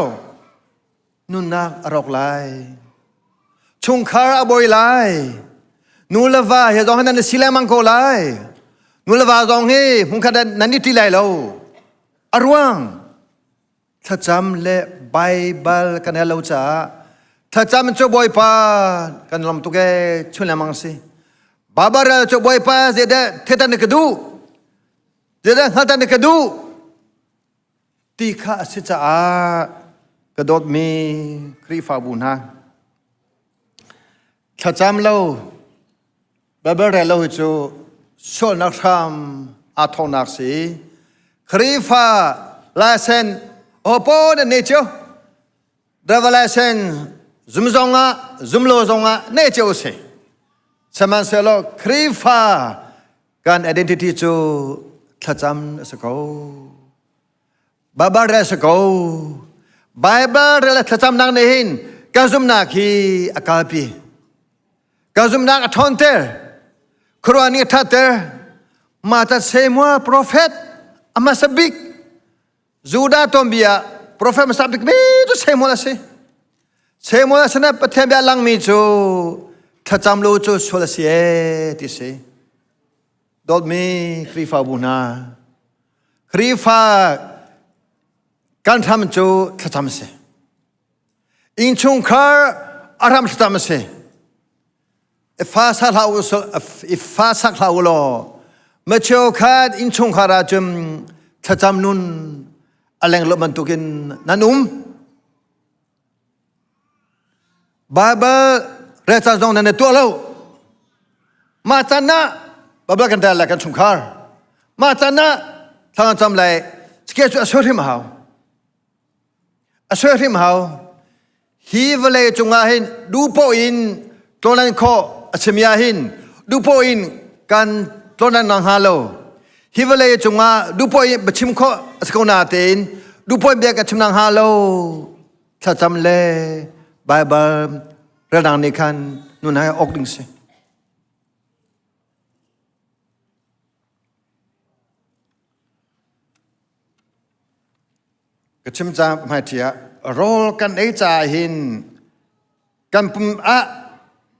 นุนนักอรกไลชุงคาราบอยไลนูเลวาเฮดองให้นันสิเลมังโกไลนูเลวาดองให้มุขดันนันนิติไลโลอรวงถ้าจำเละไบเบิลกันให้เราจ้าถ้าจำจะบ่อยป้ากันลำตุกเกชุนละมังสิบาบาร์จะบ่อยป้าเจเดเทตันกระดูเจเดหัตันกระดูตีข้าสิจ้ากระโดดมีครีฟาบุญฮะถ้าจำเราบาบาร์เราจะชวนนักทำอาทอนักสิครีฟาลาเซนโอปอเดเนเจอร์เรเวลชันซุมซงะซุมโลซงะเนเจอร์สิสมันเซโลครีฟาการ identity จูถ้าจำสกอบาบาร์สกอบาบาร์ถ้าจำนางเนหินกาซุมนาคีอากาปีกาซุมนางอัทอนเตอร์ครัวนี้ทัตเตอร์มาตัดเซมัวโปรเฟตอามาสบิกZuda tombia prophet masabik be tu semola se na pathem bia lang mi chu thacham lo chu sola se ti se dot mi krifa buna krifa kan tham chu thacham se in chung khar aram thacham se ฟ้าสักเราฟ้าสักเราโลมาเชียวคาดอินชงคาราจมถ้าจำนุนอะไรงลมันตุกินนันุมบาเบเรจันจงนันตัวเรามาจันนะบาเบกันแต่ละกันชงคาร์มาจันนะทางจำเลยสเกจอสวริมหาวอสวริมหาวฮีวเลยจงอาหินดูโปอินตัวนั้นข้ออเชมียาหินดูโปอินกันตัวนั้นนางฮาโลฮิวเลยจงอาดูโปอินบัชิมข้อสกุนาเตนดูโปอินเบียกับชิมนางฮาโลถ้าจำเลยไบเบิลเรื่องนี้กันนู่นให้ออกดึงสิก็ชิมจามหมายถึงโรลกันไอจ่าหินกันปุ่ม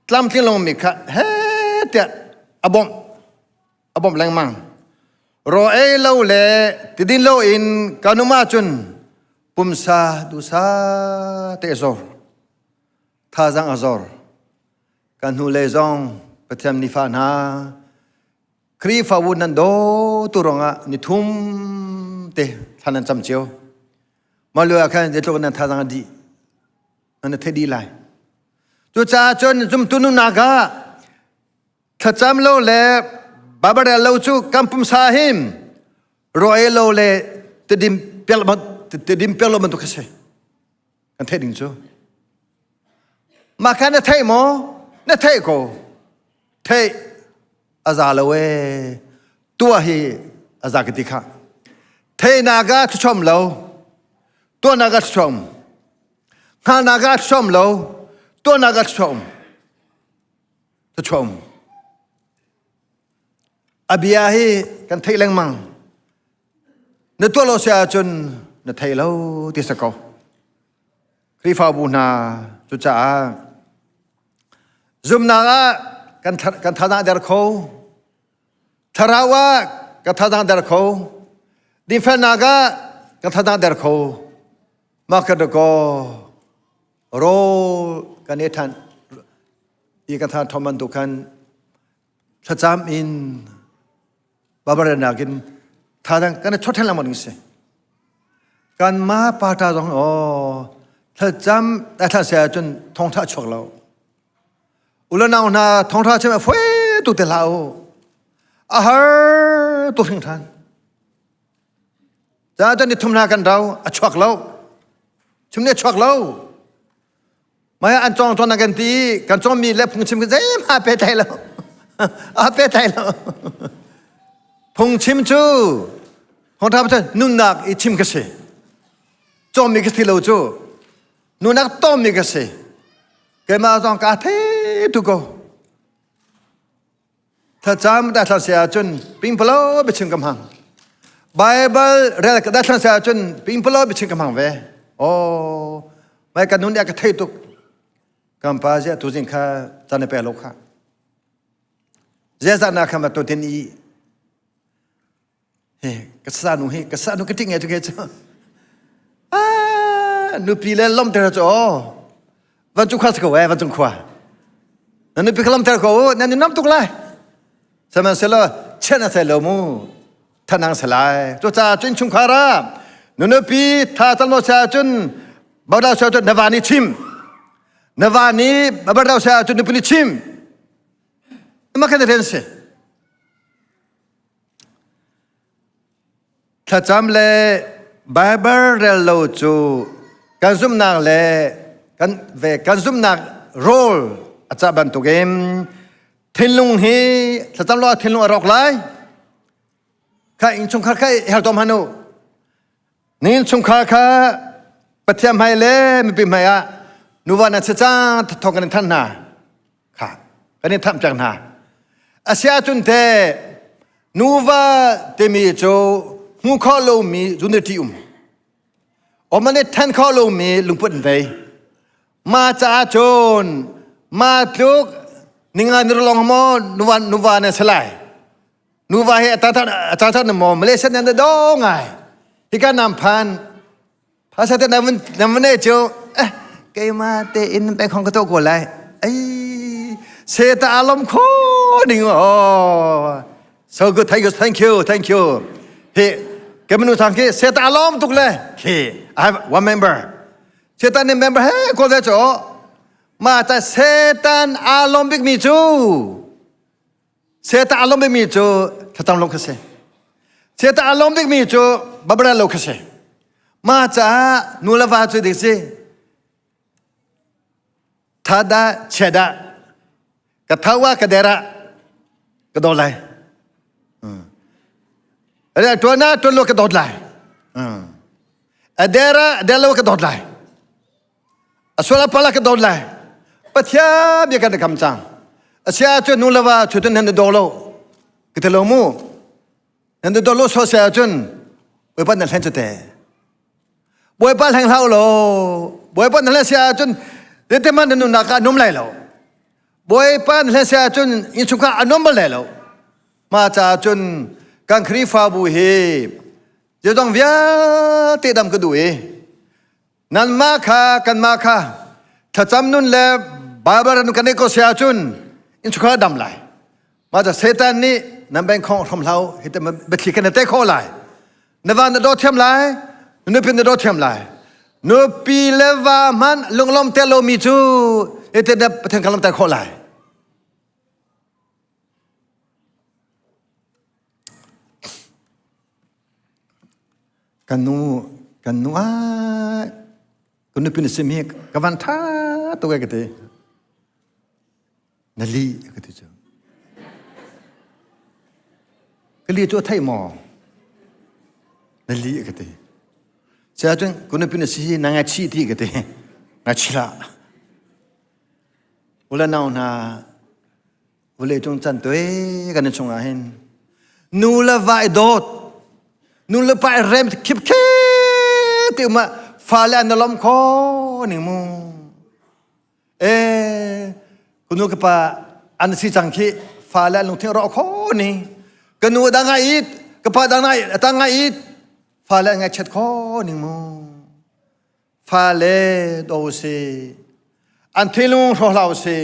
ตามที่ลงมีค่ะเฮ้เตะอบอมแรงมั่งรอเล่าเล่ติดินเล่าอินกานุมาจุนปุ่มซาดูซาเตะซอร์ท่าจังอซอร์กันหูเลซองประเทศนิฟานาครีฟาวุนันโดตุรงะนิทุมเตะท่านันจำเจียวมาเลือกกันเดี๋ยวตัวนั้นท่าจังดีนั่นเทดีไลจุจ้าจนจุมตุนุนากาถ้าจำเราเล่บาบาเรลเราจูกัมพุมสาหิมรอยเราเล่ติดิมเปลมันตุกเสกันเทดิงจูมาคันเทยโมเนเทยโกเทยอาซาลเวตัวฮีอาซากติค่ะเทยนากาทุชมเราตัวนากาทุชมฮานากาทุชมเราตัวนากาทุชมอบิยาฮีกันเทยแรงมังในตัวเราเสียจนในเทยเราติสกอครีฟาบูนาจุจ้าซุมนากันท่านาเดอร์โคทาราวะกันท่านาเดอร์โคดิฟนากากันท่านาเดอร์โคมาคัดโกโรกันเอทันอีกันท่าทอมันตุกันถ้าจำอินบาบาเรนากินท่าดังกันชดแทนละมันสิกันมาปาตาตรงถ้าจำแต่ถ้าเสียจนท้องท่าชกเราอุลนาหน้าท้องท่าใช่ไหมเฟ้ตุเตลาอาหารตุถึงทันจะจนนี่ทุ่มนากันเราชกเราชิมเนี่ยชกเราไม่อันจองตัวนักกันตีกันจองมีเล็บพุงชิมกันเอ้ยมาเปไทยเราเปไทยเราพุงชิมจูของท่าพเจ้านุ่นนักอีชิมกันสิจอมมีกันที่เราจูนุ่นนักต้มมีกันสิเกิดมาจองกาเทตุโกถ้าจำได้ทันเสียจนปิงพลอไปชิมกำหังไบเบิลเรียกได้ทันเสียจนปิงพลอไปชิมกำหังเว้โอ้ไม่กันนุ่นอยากเทตุกกัมปาเจตุจิงข้าจันเปโลข้าเจสันนักขมาตัวเทนีเฮ้กษัตริย์ก็ทิ้งไงทุกอย่างจ้านุปีเล่ล้มเตะจ้าวันจุกข้าสกววันจุกขวานั่นนุปีล้มเตะก็นั่นน้ำตุกไล่สมัยเสร็จแล้วเช่นนั้นเสร็จแล้วมูท่านังสลายตัวจ้าจุนชุมขารานุปีท่าตลอดเช้าจนบ่าวดาวเช้าจนนวานีชิมนวานีบ่าวดาวเช้าจนนุปีชิมมาแค่เดินเสียถ้าจำเลยไบเบิลเรลโลจูกันซุ่มนักเลยกันซุ่มนักโรลอาจารย์บรรทุกเองทิ้งลุงฮีถ้าจำเราทิ้งลุงอรอกไล่ข้าอินชงข้าเฮลตอมฮันุนี่ชงข้าปฏิมให้เลยไม่เป็นไงอ่ะนูวันนั้นจะทองกันท่านนาค่ะกันนี่ทำจากนาอาเซียจุนเตนูว่าเตมีโจหูข้อโลมีจุนทีอมันเนี่ยท่านข้อโลมีลุงปุ่นไปมาจ้าโจนมาทุกนิงานนุลองมอนูวันเนี่ยสลายนูว่าให้ตาท่านมอมาเลเซียนั่นดองไงที่การนำพันภาษาแต่นำมันเนี่ยโจเกมาเตอินไปของกระโตกอะไร เสตอารมณ์โคนิ่งโอ้ so good thank you เฮ้แกมนุษย์ทางกี้เสตอารมณ์ทุกเลยเฮ้ I have one member เสตนี่ member เฮ้คนเดียวจ่อมาจากเสตอารมณ์บิ๊กมีจูเสตอารมณ์บิ๊กมีจูถ้าจำลงกันเสเสตอารมณ์บิ๊กมีจูบับเร่ลงกันเสมาจากนูลาวาจูดิสิท่าดาเชดากระทาวากระเดระกระโดดเลยอะไรตัวน่าตัวโลกกระโดดเลยเดระโลกกระโดดเลยสวรรค์พลากระโดดเลยปัทยาเบียกันคำจังเสียจนนูลาวาชุดนั้นโดโลกิตโลมูนั้นโดโลโซเสียจนบวยปั้นนั่นแหละจุดเตะบวยปั้นแห่งเฮาโลบวยปั้นนั่นแหละเสียจนเดี๋ยวมันนุ่นนักนุ่มไหลแล้วบอยปันเลเซียจนอินชุกะนุ่มไหลแล้วมาจากจนการครีฟ้าบุเฮจะต้องเวียติดดำกระดูเอนั่นมาค่ะกันมาค่ะถ้าจำนุ่นแล้วบาบารันกันเอกเสียจนอินชุกะดำไหลมาจากเซตันนี่นั่นเป็นของทำเราเห็นแต่มันเป็นขี้กันเตะข้อไหลนวันนโดดเทียมไหลนึกเป็นนโดดเทียมไหลนูปีเลวามันลงลมเตโลมิจูเอเตเดปถึงกลมแต่โคลายกันนูกันนูเป็นสิ่งมีกวันท่าตัวกันเตนั่นลีกันเตจ้ะกันลีตัวไทยหมอนั่นลีกันเตเจ้าจนคนเป็นสิ่งนางชีที่กันเตนางชีละวันละนาวนาวันละจงจันตัวกันจงอาเห็นนูละวายโดดนูละไปเร็มคิบที่มาฟ้าแลนลมคอนี่มูคุณนูกปะอันสิจังคีฟ้าแลนลงที่รอคอนี่กันนูดังไงอีดกปะดังไงอีดฟ้าแลนไงเช็ดคอนี่มูฟ้าแลนโดซีอันที่ลุงรอเราสิ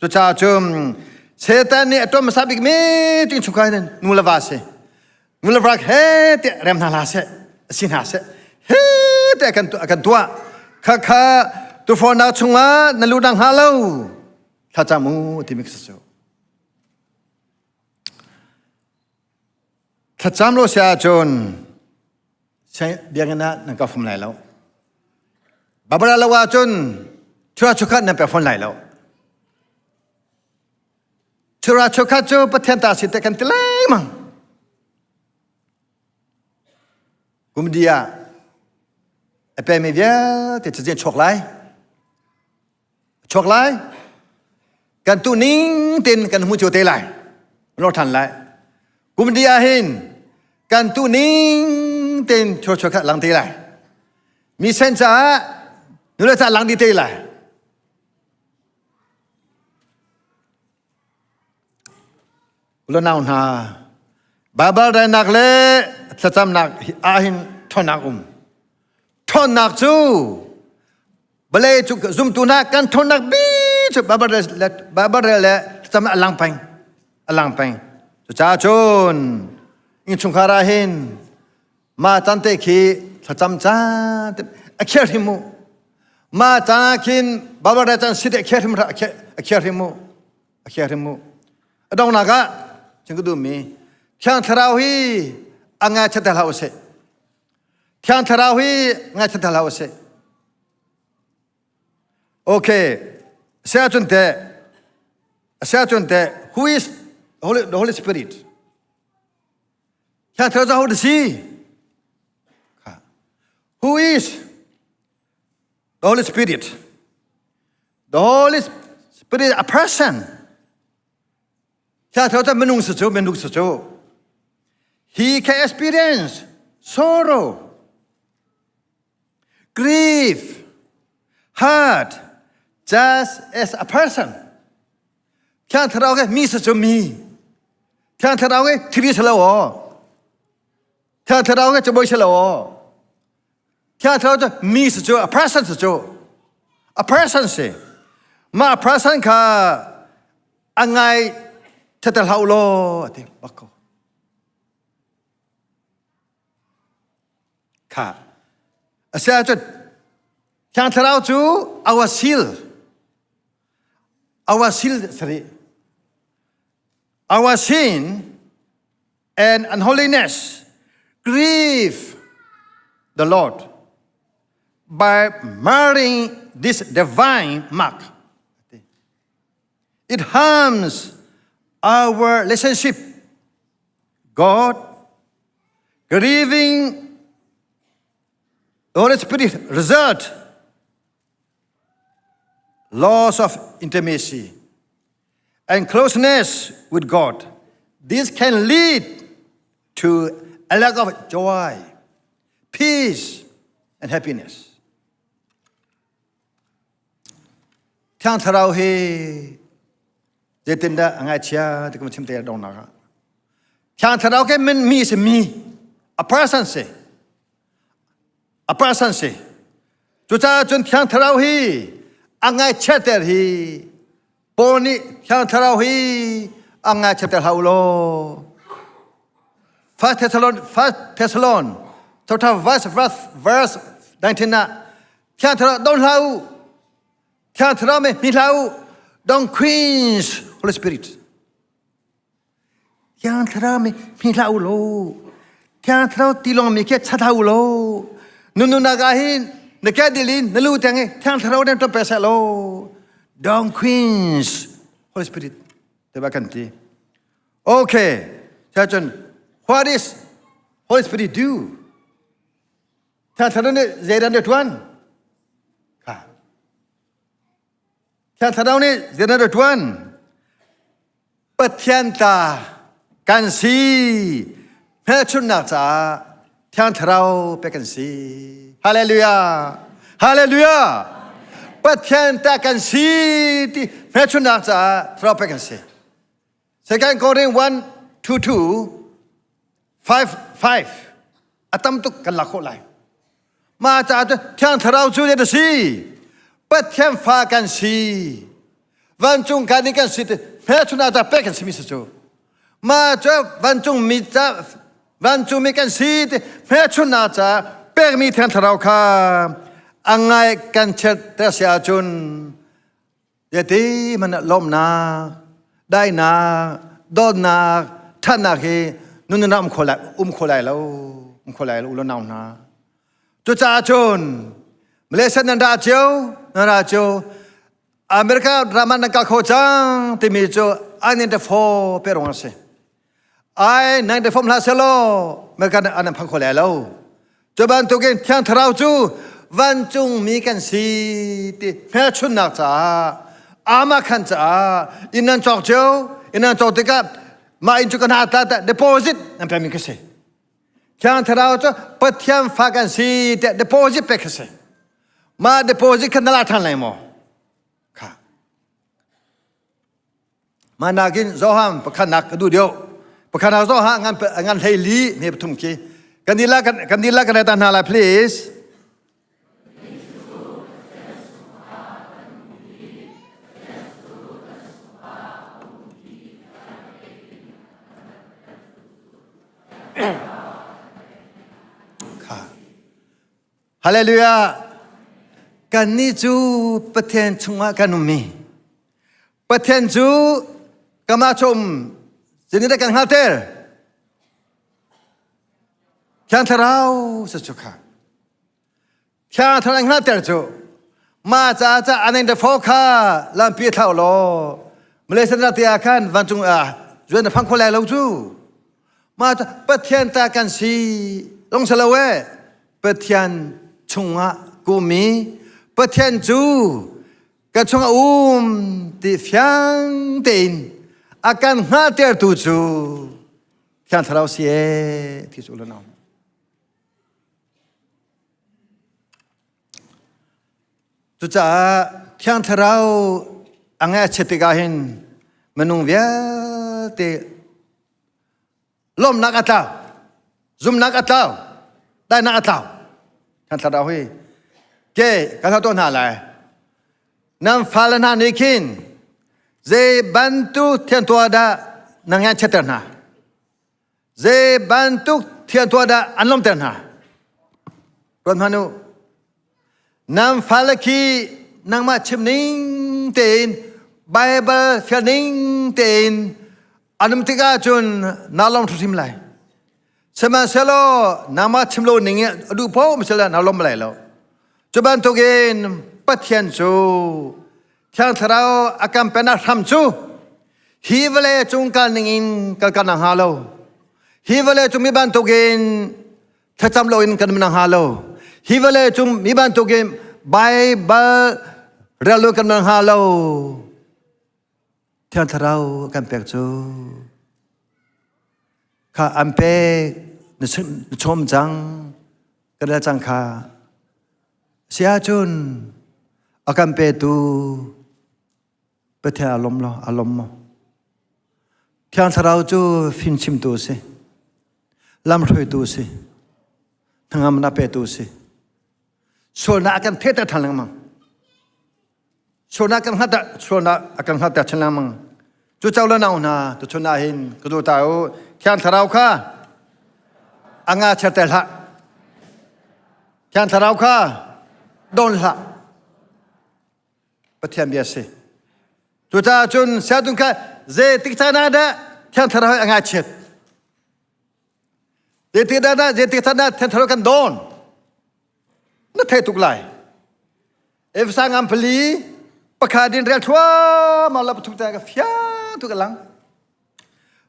จุดจ้าจุมเสตันนี่ตัวมันสับอีกมีจึงชุกไอ้นั่นนูลาวาสินูลาวาเฮ้เตะเรมนาลาสิสินาสิเฮ้เตะกันตัวข้าตัวฟอนาชุงอ่ะนั่นลูดังฮาโลถ้าจามูที่มิกซ์โจถ้าจำโลเสียจนใช่เบียงกันนะนั่นก็ฟุ้งไหลแล้วบาบาราลาวาจนชัวชุกัดนั่นเป็นฟุ้งไหลแล้วชัวชุกัดจูประเทศตาสิเตกันติเลยมั้งกุมดีอ่ะไอ้เป็นไม่เยอะแต่จะเจนชกไล่กันตุนิ่งตินกันมุจโจเตไล่รอทันไล่กุมดีอ่ะเห็นกันตุนิ่งตินชัวชุกัดหลังเตไล่มีเส้นจ้านูเลตาหลังดีเตไล่แล้วน่าหนาบาบาเรนักเล่จะจำนักอาหินทอนักจูบาเล่จุกซุมตุนักกันทอนักบีจุบาบาเรเล่จำอลังเปงจุจ้าจุนอินชุงคาราหินมาจันเตคีจะจำจ้าอเคียริมูมาจาคินบาบาเรจันสิเดอเคียริมูดองนักจึงก็ดูมีเที่ยงทราวีอ่างชัดทะเลาเสเที่ยงทราวีงาชัดทะเลาเสโอเคเสียจนเตะ who is the Holy Spirit เที่ยงทราวีสิ who is the Holy Spirit the Holy Spirit a personถ้าเขาจะมนุษย์สุด he can experience sorrow grief hurt just as a person แค่เราแค่มีสุดมีแค่เราแค่ที่นี่เฉลวแค่เราแค่จะบ่อยเฉลวแค่เราจะมีสุด a person สุด a person สิ มาพระสังฆาอังไงจะแต่เราโลที่บักเขาค่ะเสียจุดทางเราจูour seal sorry our sin and unholiness grieve the Lord by marring this divine mark. It harms our relationship. God, grieving the Holy Spirit result loss of intimacy and closeness with God. This can lead to a lack of joy, peace, and happiness. ทางเราเฮเจตินดาอังไอเชียที่คุณชิมเตะดองนะครับทางเราแค่มันมีสิมีอภัสสันเสจุดจ้าจนทางเราเฮอังไงเชตเตอร์เฮปนิทางเราเฮอังไงเชตเตอร์ฮาวโลFirst Thessalonians chapter verse 19 นะทางเราdon't lauทางเราไม่มีเล่า don't quench Holy Spirit ทางเราไม่มีเล่าโลทางเราตีลงมีแค่ชัดเท่าโลนุนนากาหินนักแก่ดิลินนั่นรู้จังไงทางเราเนี่ยต้องเปลี่ยนโล don't quench Holy Spirit แต่ว่ากันทีโอเคใช่จน what is Holy Spirit do ทางเราเนี่ยเจริญเดือดวันทางเราเนี่ยเจริญเดือดวันปะเทียนตากันสีแม่ชุนนักจ้าทางเราเป็นกันสีฮาเลลูยาฮาเลลูยาปะเทียนตากันสีที่แม่ชุนนักจ้าเราเป็นกันสี Second Corinthians 1:5 อาตมตุกันหลักคนไรมาจากทางเราช่วยได้สิปัจเจียนฟ้ากันสีวันจงการนี้กันสิแม้ชุนอาจจะเป็นกันสิมิสโจมาจากวันจงมีจ้าวันจงมีกันสิแม้ชุนอาจจะเป็นมีทางเราค่ะอังไงกันเชิดแต่เสียจนเดี๋ยวที่มันล้มนาได้นาโดนนาท่านนาเฮนุ่นน้ำคนไหลแล้วอุลนาวนาจุจ้าจนมาเลเซียนันดาเจ้าอเมริการามันนักข่าวจังที่มีโจI-94เป็นองค์เสI-94มาเซโลเมื่อกันอันนั้นพังคนแล้วจุบันตุกินที่ทราจูวันจุงมีกันสีที่แม่ชุนนักจ้าอามาขันจ้าอินันจอกเจ้าอินันจอกติกับมาอินจุกันหาตาdeposit นั่นเป็นมีกันสีที่ทราจูปัจเจียนฟ้ากันสีที่ deposit เป็นกันสีมา deposit กันนั่นละทันเลยมั้งค่ะมานักินโซฮัมประคันนักดูเดียวประคันนักโซฮัมงานเฮลีเนี่ยปฐุมกีกันดีละกันในตานาลา please ค่ะฮาเลลูยากันนี้จูประเทศชงว่ากันมีประเทศจูกำมาชมจะนี่ได้กันฮาเตอร์แค่ทราวสุดสุขะแค่ทราวฮาเตอร์จูมาจากอันนี้เดฟอค่าลำปีเท่าโลมาเลเซียที่อาคารวันจุงจวนพังคนแรกเราจูมาจากประเทศตากันสีลงสลาเวประเทศชงว่ากูมีประเทศจูกับชงที่ฟังเต็นอาการหาเตอร์ตูจูแค่ทราวเสียที่สุดแล้วน้องจุดจ้าแค่ทราวอังเอชติกาหินมนุงเวียที่ล้มนักอัตาวซุ่มนักอัตาวได้นักอัตาวแค่ทราวเฮเก๋กันเท่าต้นหาอะไร นำฟ้าละนานิคินเจบันตุเทียนตัวดานางงานเชตนาเจบันตุเทียนตัวดาอันลมเตนารวมพานุนำฟ้าละคีนางมาชิมนิงเตนไบเบิลเฟียนิงเตนอันมติกาจุนนาลมทุสิมไลสมาเซโลนามาชิมโลนิงดูพ่อมเซลนาลมไลแล้วจุบันตุเกนปัทยันจูที่อันทราวอาการเป็นอะไรทำจูฮีเวลจุงการนิงกันนังฮาโลฮีเวลจุงมีบันตุเกนถ้าจำโลอินกันนังฮาโลฮีเวลจุงมีบันตุเกนไบเบิลเรียลูกันนังฮาโลที่อันทราวอาการเป็นจูข้าอันเป็นชมจังกระจังข้าเสียจุนอาการเป็นตูเปิดอารมณ์ละอารมณ์ที่อันทราวจูฟินชิมตูสิลำรวยตูสิทั้งอำนาจเป็นตูสิส่วนอาการเทตะทันลังมังส่วนอาการหัดชนะมังจู่เจ้าเล่นเอาหน้าตัวชนะหินก็ดูตาโอที่อันทราวข้าอ่างอาเชตเตละที่อันทราวข้าโดนละปะเทียมเบียสิจุดจ้าจุนเสียดุนค่ะเจติกตานาดะที่อันทราวอ่างอาเชตเจติกตานาที่อันทราวกันโดนนั่นเทตุกไลเอฟสังอัมพลีปะคาดินเรียลทัวมาลับทุกแต่กับฟิาทุกหลัง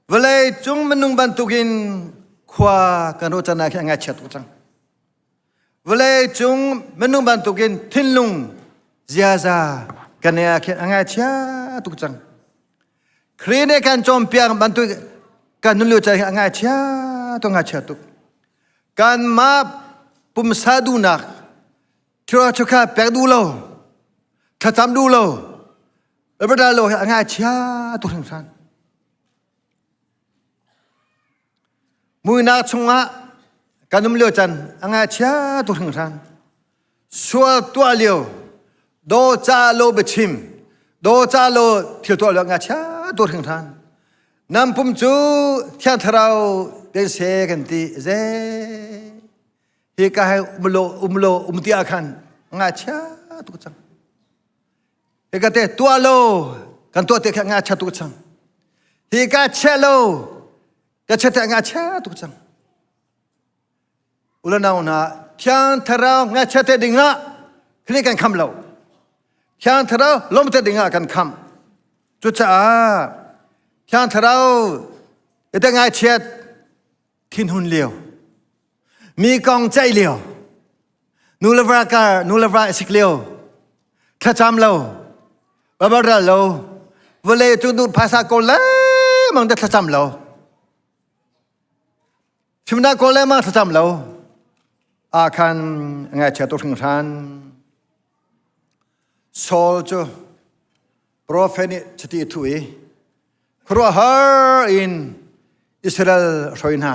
เวลาจุงมนุงบันตุกินขวากันโรจนาอ่างอาเชตทุกจังเวลาจุงมนุงบันตุกินทิ้งลุงเจียซากันเนี่ยแค่อ่างอาเชตทุกจังครีเนกันจอมเปียงบันตุกันนุ่งเลี้ยวใจอ่างอาเชตอ่างอาเชตุกกันมาปุ่มซาดูนักที่เราชุกาเปียกดูโลถ้าทำดูโลแล้วประดาโลอ่างอาเชตุกทั้งสั้นมุยนาชงะการนุ่มเลี้ยวจันอ่างอาเชตุกทั้งสั้นชัวตัวเลี้ยวโดจาโลเบชิมโดจาโลเที่ยวตัวเลี้ยงอาเชตุกทั้งสั้นนำปุ่มจูที่อันทราวเดนเซกันตีเจฮิกาให้อุมตีอาคันอ่างอาเชตุกจังฮิกาเตตัวโลกันตัวเตะอ่างอาเชตุกจังฮิกาเชโลก็เชตอ่างอาเชตุกจังอุลนาวนาที่อันทราวงาเชตดิ่งละคลิกันคำเราที่อันทราวล้มเตดิ่งละกันคำจุดจ้าที่อันทราวเตงาเชตทิ้งหุ่นเลี้ยวมีกองใจเลี้ยวนูเลวราสิกเลี้ยวถ้าจำเราบาบาราเราเวลาจุดดูภาษาโกลเลยมันจะถ้าจำเราชิมนาโกลเลยมันถ้าจำเราอาคันงาเชตุถึงทันโซลจูโปรเฟนิชติถุยครัวฮาร์อินอิสราเอลรอยนา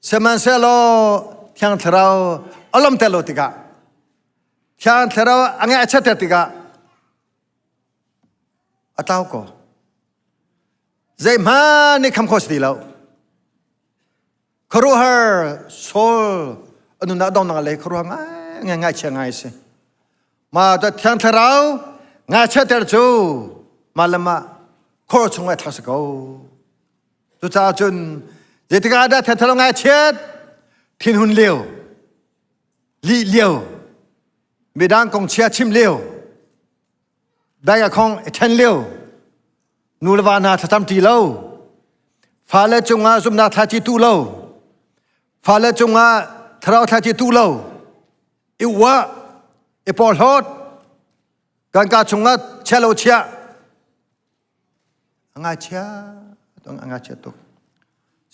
เซมันเซโลที่อันทราวอารมณ์เตโลติกาที่อันทราวอ่างอาเชตติกาอัตาวก็เจมานี่คำโคสดีแล้วครัวฮาร์โซลอันนั้นดองนังเลยครัวง่ายเชียงง่ายสิมาแต่ที่อันทราวงาเชตเตอร์จูมาละมาโคตรชงไว้ทัศกูจุดจ้าจุนเจติกาได้ที่อันทราวงาเชตทิ้งหุ่นเลี้ยวลีเลี้ยวมีดังกงเชียชิมเลี้ยวได้กับของเทนเลี้ยวนูลวานาทัตมตีเล่าฟ้าเลจงอาซุมนาทัจิตูเล่าฟ้าเลจงอาทราวทัจิตูเล่าอีวะอีปอลฮอดการการจงอาเชลโลเชียอ่างอาเชียต้องอ่างอาเชียตุก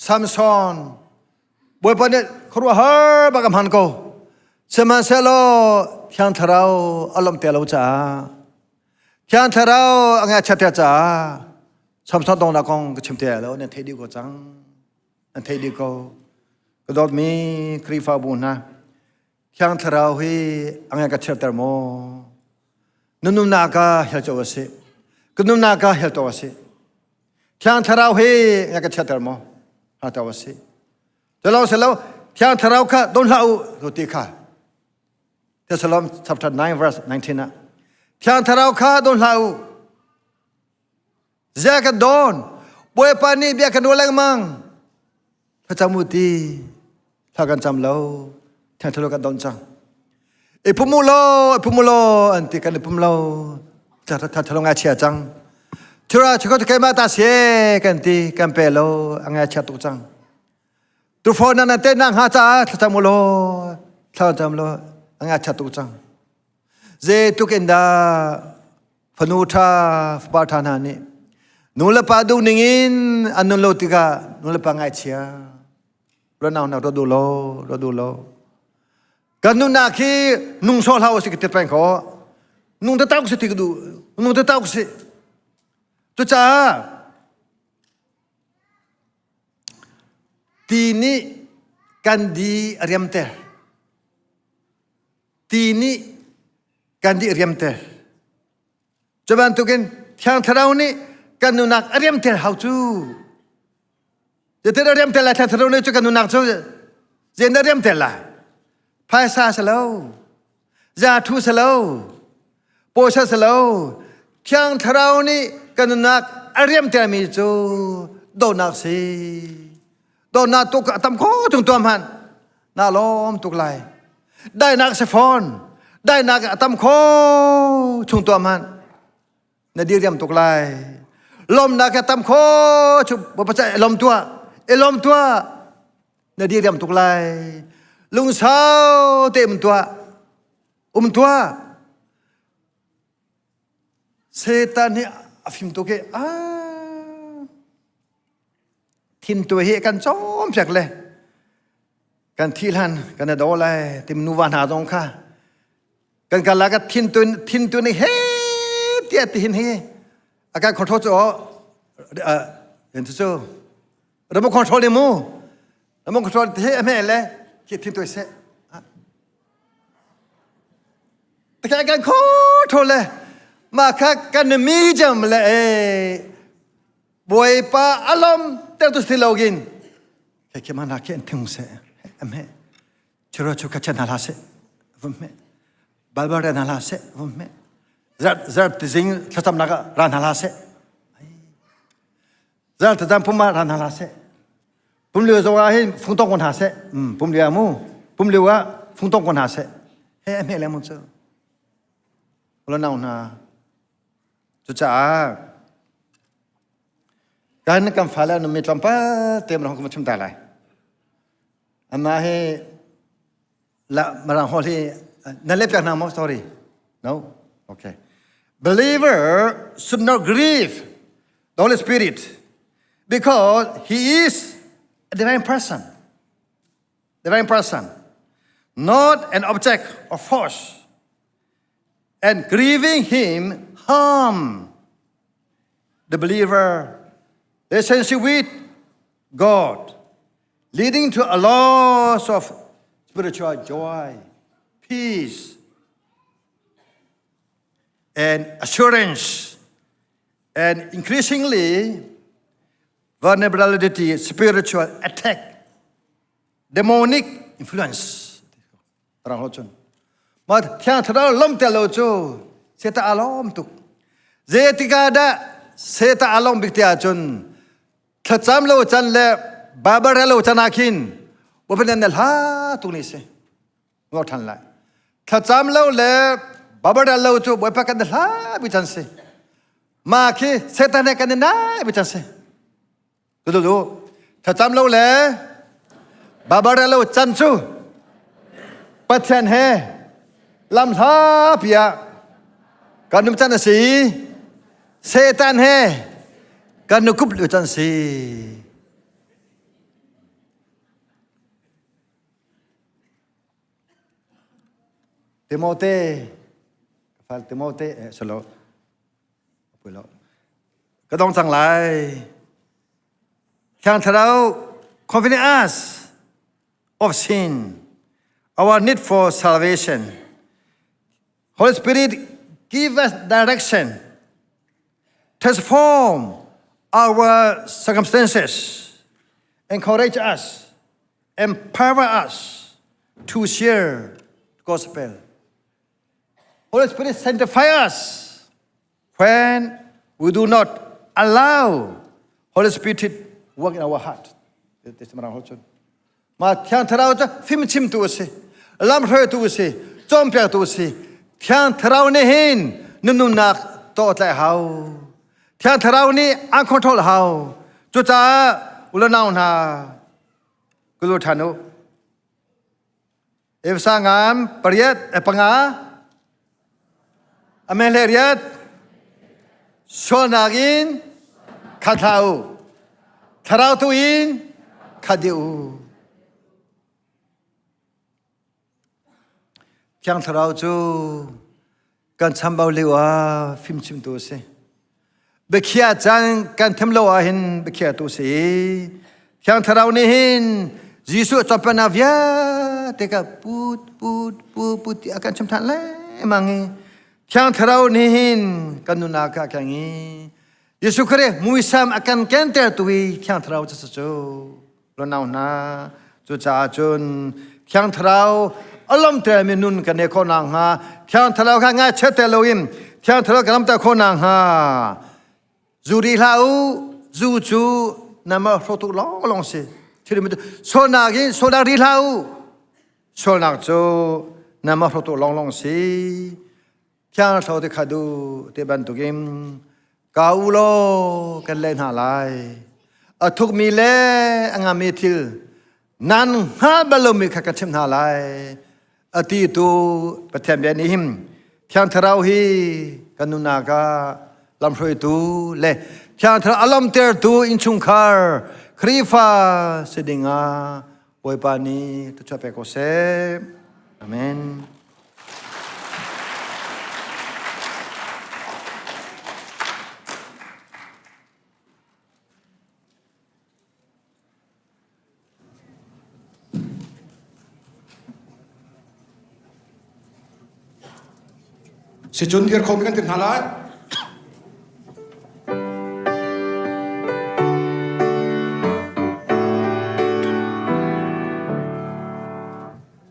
ซัมซอนบวยปนิครัวฮาร์บักมันโกเซมันเซโลที่อันทราวอารมณ์เตลจ้าที่อันทราวอ่างอาเชียจ้าซัมซอนตรงนักกงก็ชิมเตลเนี่ยเทดีก็จังนั่นเทดีก็ดอดมีครีฟาบุญนะที่อันทราวฮีอ่างอาเชียเตอร์โม นุ่มนาคาเฮลโจวสิกนุ่มนาคาเฮลโตวสิที่อันทราวเฮยังกระเชิดมอฮาตาวสิจะเล่าเสร็จแล้วที่อันทราวข้าโดนเล่าตัวตีข้าเทสลอม chapter 9 verse 19นะที่อันทราวข้าโดนเล่าเจ้าก็โดนบวยปานีเบียกันดูแรงมั่งพระเจ้ามุตีถ้ากันจำเล่าที่อันทราวกันโดนจังพุมุโลอันที่กันพุมุโลจะทำงานเชียจังทุราชก็จะเกิดมาตาเสียกันที่กันเปโลงานเชียตุจังทุกคนนั้นเต้นนั่งหาจ้าทำมุโลทำโลงานเชียตุจังเจตุกินดาฟนุธาฟปาทานานี่นุลปาดูนิงินอันนุโลติกานุลปางานเชียรนาวรดูโลกันนุนาคีนุ่งโซลาวสิกิตเป็นเขานุ่งตะเต้าสิติกดูนุ่งตะเต้าสิจุจ้าทีนี้กันดีเรียมเตอร์ทีนี้กันดีเรียมเตอร์จะบันทุกินที่อันทราวนี้กันนุนักเรียมเตอร์ how to จะเตอร์เรียมเตอร์ละที่อันทราวนี้จะกันนุนักจะเจนเรียมเตอร์ละภาษาสโลจาทุสโลโปชสโลที่อันทราวนี้กันนักเรียมเตอร์มีจูโดนักสิโดนักตุกตำโคจงตัวมันน่าล้อมตุกไหลได้นักเซฟอนได้นักตำโคจงตัวมันนาดีเรียมตุกไหลลมนักตำโคชุบปัจจัยลมตัวนาดีเรียมตุกไหลลุงสาวเต็มตัวตัวเซตานี่ฟิมตัวเกทินตัวเฮกันจอมจากเลยกันที่ลันกันดอเลยติมนูวานาตรงค่ะกันกันละก็ทินตัวนี่เฮเตี้ยทินเฮอาการคอนโทรลจ่อเห็นจู่ระบบคอนโทรลเลยมูระบบคอนโทรลเฮไม่เลยคิดทินตัวเสแต่การคอนโทรลเลยมาคักกันมีจำเลยบวยปาอารมณ์เติร์ตุสติโลกินแค่มันนักเก็นถึงเสอเมชุระชุกชันนาลาเสวมเมบาลบาร์นาลาเสวมเมจัดติซิงทัศน์นักรานาลาเสจัดจำพุ่มมารานาลาเสพุ่มเลี้ยวจะว่าให้ฟุ้งต้องคนหาเสพุ่มเลี้ยวมูพุ่มเลี้ยวว่าฟุ้งต้องคนหาเสเฮ้เมเลยมึงเจ้าแล้วน่าหน้าจุจ้าการนักการฟ้าแล้วนุ่มมีลำพัดเต็มร้องก็มาชุ่มตาไหลอามาให้ละมาลังฮอลี่นั่นเล็บจากน้ำมั้ง sorry no okay believer should not grieve the Holy Spirit because he is a divine person not an object of force and grieving him harm the believer relationship with God, leading to a loss of spiritual joy, peace, and assurance, and increasingly vulnerability, spiritual attack, demonic influence. มาที่อันทราล้มแต่เราจูเสตอารมณ์ตุกเจติกาดะเสตอารมณ์บิกเตียจนถ้าจำเราจันเล่บาบาร์เราจันอาคินว่าเป็นนั่นละตุนี้เสงอทันละถ้าจำเราเล่บาบาร์เราจูว่าเป็นกันนั่นละบิจันเสมาคีเสตานกันนั่นบิจันเสดูถ้าจำเราเล่บาบาร์เราจันจูปัจจันเฮลำท้าพิยาการนุ่มจันสีเซตันเฮการนุกุบลุจันสีติโมเต้ฟังติโมเต้สโลไปแล้วก็ต้องสั่งไล่แข่งเท่า confidence of sin our need for salvation Holy Spirit give us direction, transform our circumstances, encourage us, empower us to share the gospel. Holy Spirit, sanctify us when we do not allow Holy Spirit to work in our heart. Mà thiang thao cho phim chim tu si, lam hơi tu si, chom pia tu si, thiang thao ne hin, nun nak to lại hao, thiang thao ni ang control hao, cho cha ulo naw na, kulo thanu. If sangam pariat panga, ameleriat, sonagin, kathau, thao tuin, kadiu. Thiang thao chu kan cham bao lewa phim chim tu se be khia chang kan them lo a hin be khia tu se thiang thao ni hin jisu chapana via te ka put akan cham than le mangi thiang thao ni hin kanuna ka kangi Yesu kare muisam akan kenter tuwi thiang thao chu chu lo naw na chu cha chun thiang thao Alam te minun kane konang ha, thiang thao ka nga chete loim, thiang thao kalam ta konang ha. Zuri lau, zu chu nama rotu long se. Thirim sonagi sonari lau, sonak chu nama rotu long se. Thiang thao te khadu te ban tu game, kaulo kan len ha lai. Athuk mi le angami thil, nan ha balomi khakachim ha lai. Ati tu pathian bian ni him thiang thao hi kanuna ka lam hroi tu le thiang thao alam ter tu in chung khar khrifa sedinga boipani tu chape ko se amen. Si chun tiar khom kan tin halai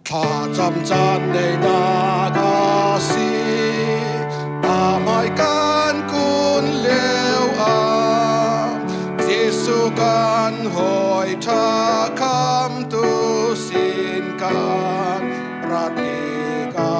tha cham chan nei na ga si amai kan kun leo a Jesu kan hoi tha kham tu sin kan rati ka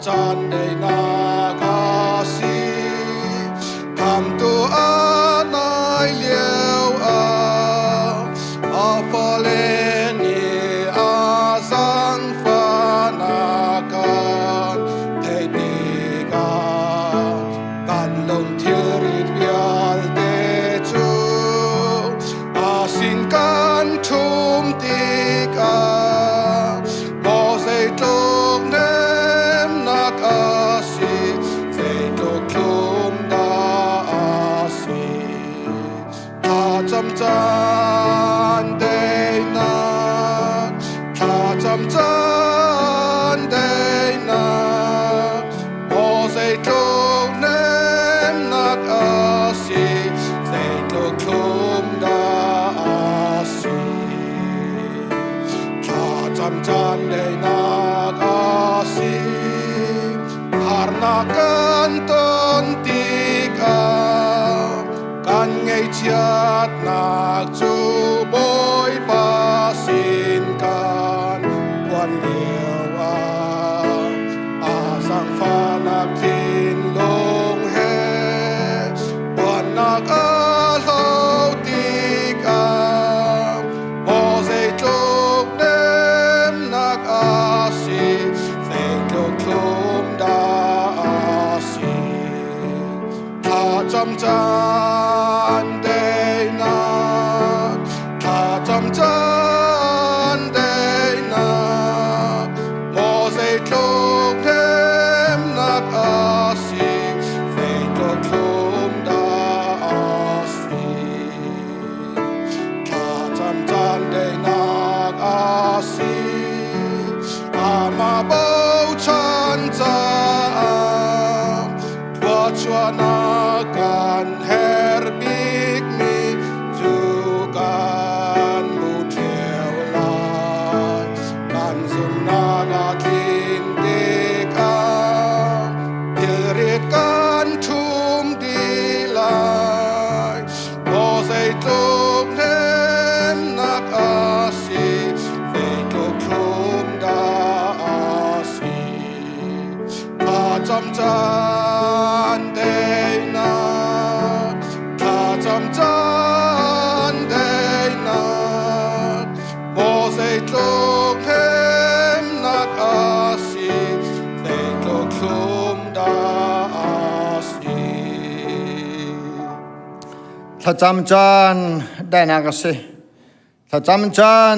Chan de na ga si tham tu anai lieu a fa le ni a sang fa na kan thei ni ga kan long thil rit vial te chu a sin kan thum ti ka mo sei tok ne chan day na, cham chan day na, mo say tuk nem nak asi, say tuk kum da asi. Cham chan day nak asi, har nakan ton tika. Kan ngay chiat nak chu boy pa sin kan quan liêu a sang pha nak tin long he quan nak a lo ti ka si ama bau chan cha tua chua na kan her big mi chu kan mu theo lai kan zum na ga tin de ka rit kan thum di lai bo sei tuk hem nak a si ve tuk thum da a si pa cham chan de na pa cham chan de na bo sei tuk hem nak a si ve tuk thum da a siถ้าจำจันได้นักสิถ้าจำจัน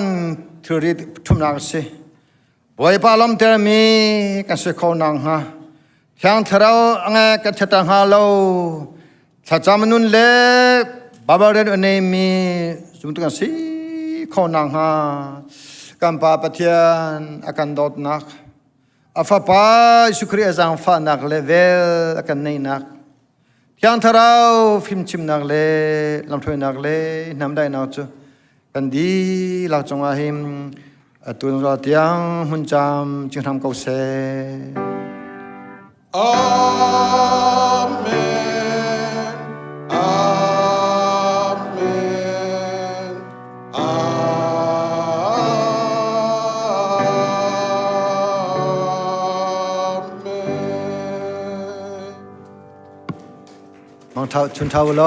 ถือริทุ่มนักสิบอยปาลมเตอร์มีกันสิเขานังฮะแข่งเทเราไงกันเทตังฮาโลถ้าจำนุนเล่บาบาเรนอันนี้มีสมมติกันสิเขานังฮะกันปาปะเทียนอาการดอดนักอาฟ้าปาสุครีอาจารย์ฟ้านักเลเวลอาการในนักยังทาราฟิล์มชิมนักเล่ลำถวยนักเล่น้ำได้นักจูกันดีหลักจงอาหิมตัวเราเตียงหุ่นจำจึงทำเกษอาเมนอาเมนอาเมนมองเท้าชุนเท้าโล